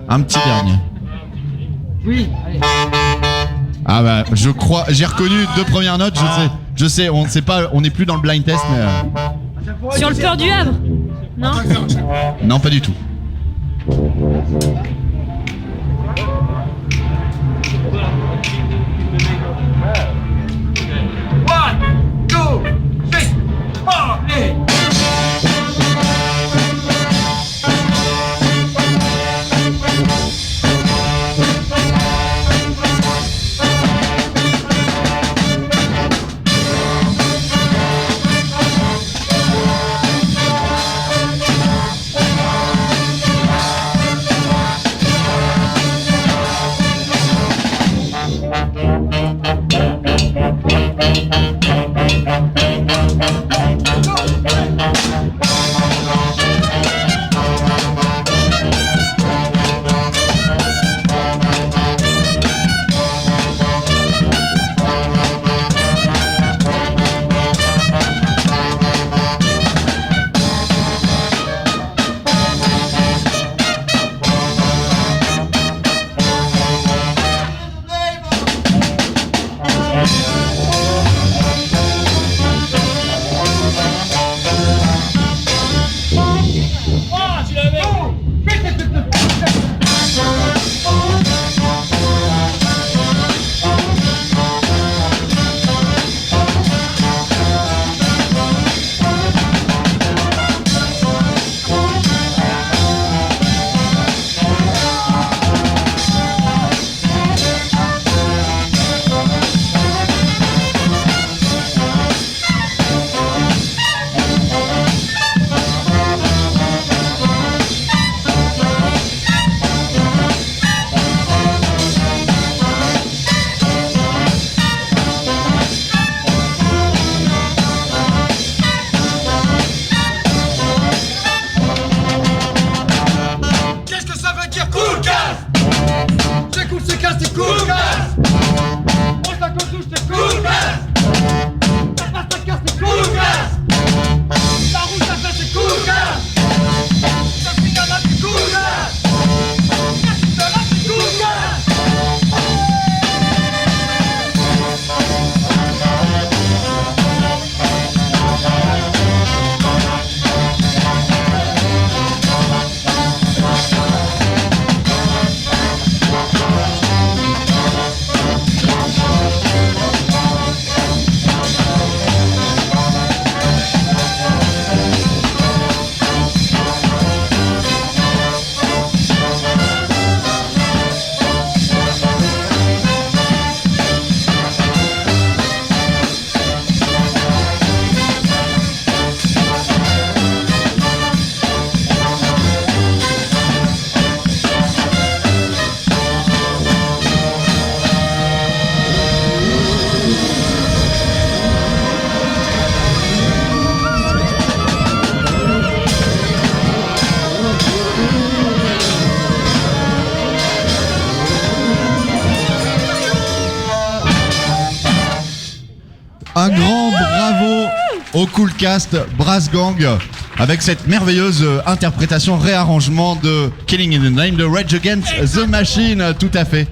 Un petit dernier. Oui, allez. Ah bah je crois, j'ai reconnu 2 premières notes, je sais, on sait pas, on n'est plus dans le blind test mais. Sur le port du Havre? Non? Non, pas du tout. Un grand bravo au Cool Cast Brass Gang avec cette merveilleuse interprétation, réarrangement de Killing in the Name de Rage Against the Machine, tout à fait.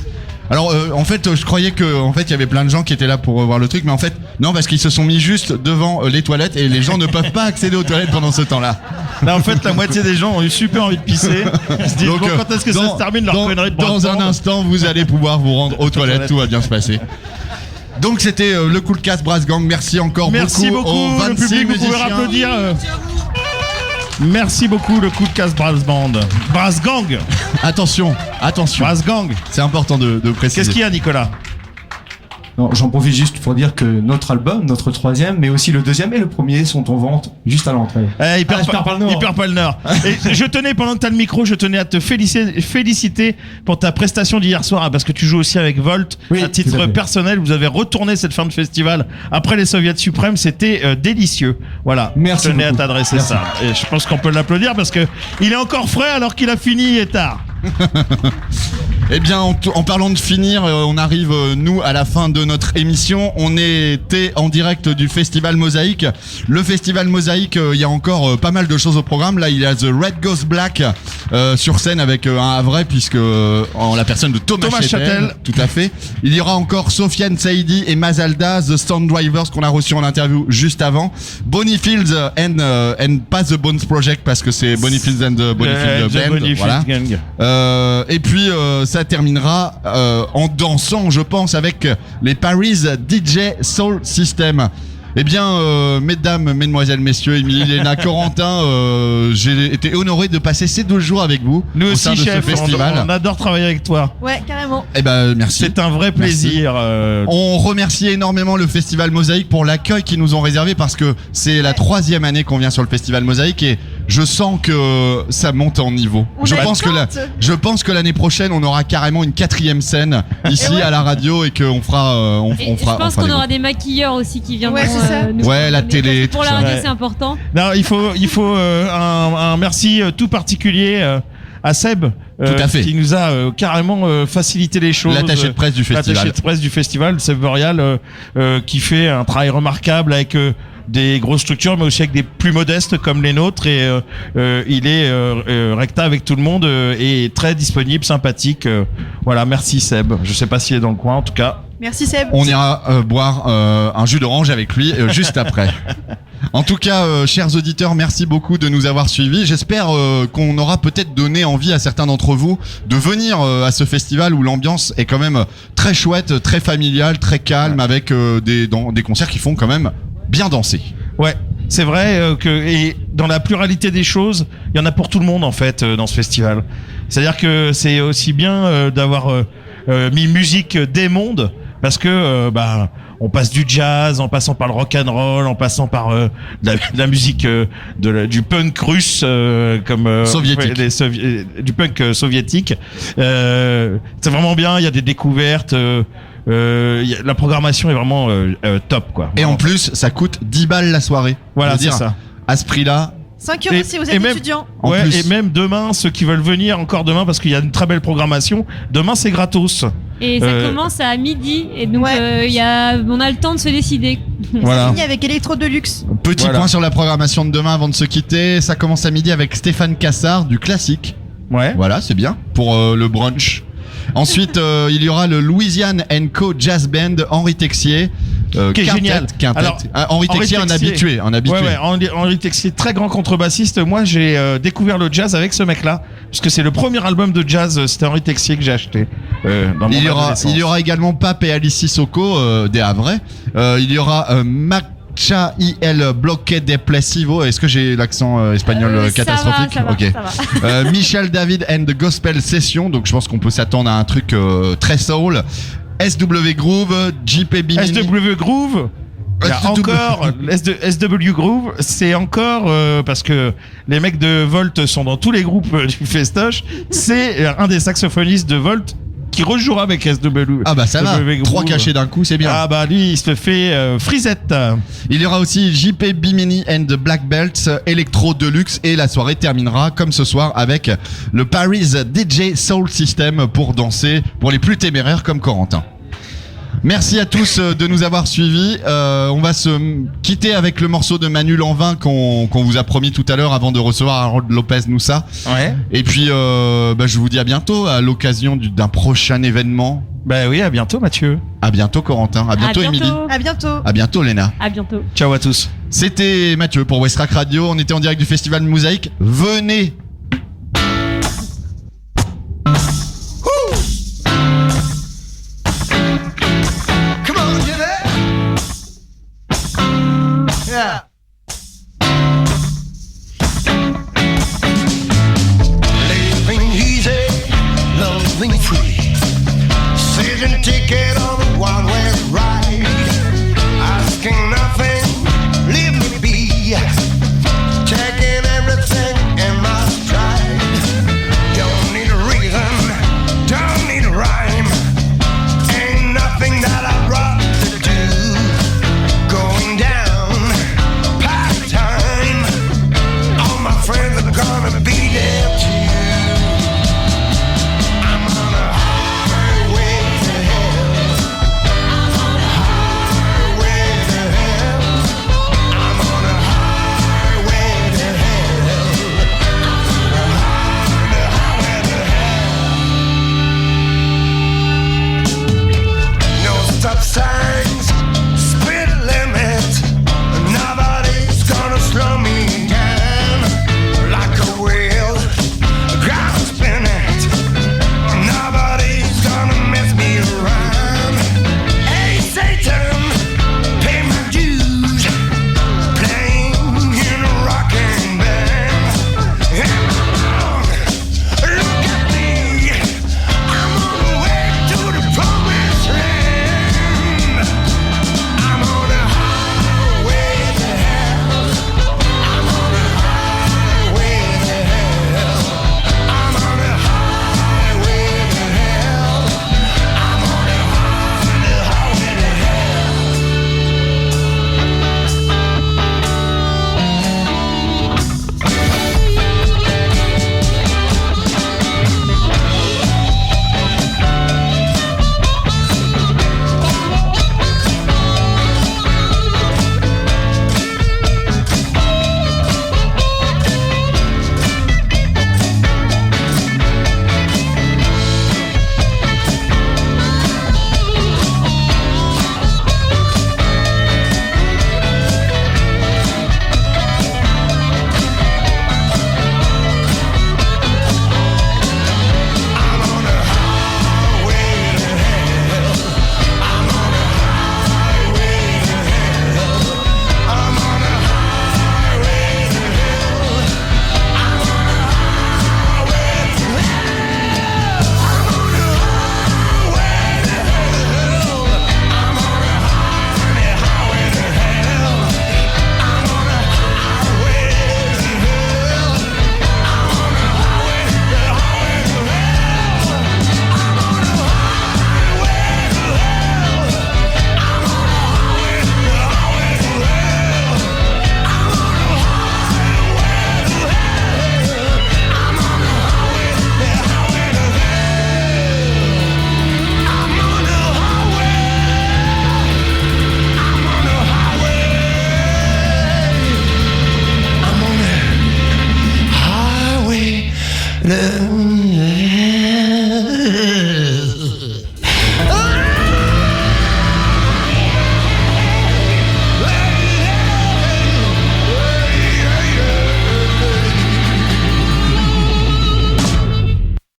Alors en fait je croyais que en fait il y avait plein de gens qui étaient là pour voir le truc, mais en fait non, parce qu'ils se sont mis juste devant les toilettes et les gens ne peuvent pas accéder aux toilettes pendant ce temps-là. Là en fait la moitié des gens ont eu super envie de pisser. Ils se disent Donc, bon, quand est-ce que ça se termine leur connerie de dans un bras-de-bande instant vous allez pouvoir vous rendre aux toilettes, tout va bien se passer. Donc c'était le Cool Cast Brass Gang, merci encore Merci beaucoup aux 26 le public, vous pouvez musiciens. applaudir. Merci beaucoup le Cool Cast Brass Band. Brass Gang. Attention. Brass Gang. C'est important de préciser. Qu'est-ce qu'il y a, Nicolas? Non, j'en profite juste pour dire que notre album, notre 3e, mais aussi le 2e et le 1er sont en vente juste à l'entrée. Il perd pas le nord. Il perd pas le nord. Et je tenais, pendant que t'as le micro, je tenais à te féliciter pour ta prestation d'hier soir, hein, parce que tu joues aussi avec Volt. Oui, à titre tout à fait. personnel, vous avez retourné cette fin de festival après les Soviets suprêmes. C'était délicieux. Voilà. Merci Je tenais beaucoup. à t'adresser Merci. ça. Et je pense qu'on peut l'applaudir parce que il est encore frais alors qu'il a fini, il est tard. Eh bien, en parlant de finir, on arrive, nous, à la fin de notre émission. On était en direct du Festival Mosaïque. Le Festival Mosaïque, il y a encore pas mal de choses au programme. Là, il y a The Red Goes Black sur scène avec un Havrais, puisque en la personne de Thomas Châtel. Tout à fait. Il y aura encore Sofiane Saïdi et Mazalda, The Sound Drivers, qu'on a reçu en interview juste avant. Bonnie Fields and pas The Bones Project, parce que c'est Bonnie Fields and the Bonnie Fields Band. Bonnie Voilà. Fields Gang. Et puis ça terminera en dansant, je pense, avec les Paris DJ Soul System. Eh bien, mesdames, mesdemoiselles, messieurs, Émilie, Léna, Corentin, j'ai été honoré de passer ces 12 jours avec vous. Nous au sein aussi, de ce chef, festival. on adore travailler avec toi. Ouais, carrément. Eh ben, merci. C'est un vrai plaisir. On remercie énormément le Festival Mosaïque pour l'accueil qu'ils nous ont réservé, parce que c'est la 3e année qu'on vient sur le Festival Mosaïque et je sens que ça monte en niveau. Je pense que l'année prochaine, on aura carrément une 4e scène ici à la radio et qu'on fera, Je pense qu'on aura des maquilleurs aussi qui viendront. Ouais, la télé. Pour la radio, c'est important. Non, il faut un merci tout particulier à Seb, Tout à fait. qui nous a carrément facilité les choses. L'attaché de presse du festival. L'attaché de presse du festival, Seb Vorial, qui fait un travail remarquable avec des grosses structures, mais aussi avec des plus modestes comme les nôtres. Et il est recta avec tout le monde et très disponible, sympathique. Voilà, merci Seb. Je sais pas s'il est dans le coin, en tout cas. Merci Seb. On ira boire un jus d'orange avec lui juste après. En tout cas, chers auditeurs, merci beaucoup de nous avoir suivis. J'espère qu'on aura peut-être donné envie à certains d'entre vous de venir à ce festival où l'ambiance est quand même très chouette, très familiale, très calme, avec des concerts qui font quand même bien danser. Ouais, c'est vrai et dans la pluralité des choses, il y en a pour tout le monde en fait dans ce festival. C'est-à-dire que c'est aussi bien d'avoir mis musique des mondes, parce que on passe du jazz en passant par le rock and roll, en passant par de la musique du punk russe comme soviétique, du punk soviétique. C'est vraiment bien. Il y a des découvertes. La programmation est vraiment top, quoi. Et en plus, ça coûte 10 balles la soirée. Voilà, c'est ça. À ce prix-là. 5 € si vous êtes étudiant. Ouais, et même demain, ceux qui veulent venir encore demain, parce qu'il y a une très belle programmation, demain c'est gratos. Et ça commence à midi, et donc on a le temps de se décider. Voilà. Fini avec Electro Deluxe. Petit point sur la programmation de demain avant de se quitter. Ça commence à midi avec Stéphane Cassard du classique. Ouais. Voilà, c'est bien pour le brunch. Ensuite, il y aura le Louisiane & Co Jazz Band, Henri Texier. Qui est génial. Alors, Henri Texier, un habitué. Ouais, Henri Texier, très grand contrebassiste. Moi, j'ai découvert le jazz avec ce mec-là, parce que c'est le premier album de jazz. C'était Henri Texier que j'ai acheté. Dans mon il y aura également Pape et Alice Sissoko des Havrais. Il y aura Cha Il Bloque Depressivo. Est-ce que j'ai l'accent espagnol catastrophique? Ça va, Ok. ça va. Michel David and the Gospel Session. Donc je pense qu'on peut s'attendre à un truc très soul. SW Groove, JP Bimini. SW Groove. Il y a encore SW Groove, c'est encore parce que les mecs de Volt sont dans tous les groupes du festoche. C'est un des saxophonistes de Volt qui rejouera avec SW. Ah bah ça va, 3 cachés d'un coup, c'est bien. Ah bah lui, il se fait frisette. Il y aura aussi JP Bimini and the Black Belts, Electro Deluxe, et la soirée terminera comme ce soir avec le Paris DJ Soul System pour danser pour les plus téméraires comme Corentin. Merci à tous de nous avoir suivis. On va se quitter avec le morceau de Manu Lanvin qu'on vous a promis tout à l'heure avant de recevoir Harold Lopez Noussa. Ouais. Et puis je vous dis à bientôt à l'occasion d'un prochain événement. Bah oui, à bientôt Mathieu. À bientôt Corentin. À bientôt Émilie. À bientôt. À bientôt Léna. À bientôt. Ciao à tous. C'était Mathieu pour Westrack Radio. On était en direct du Festival Mosaïque. Venez. Yeah. Living easy, loving free. Season ticket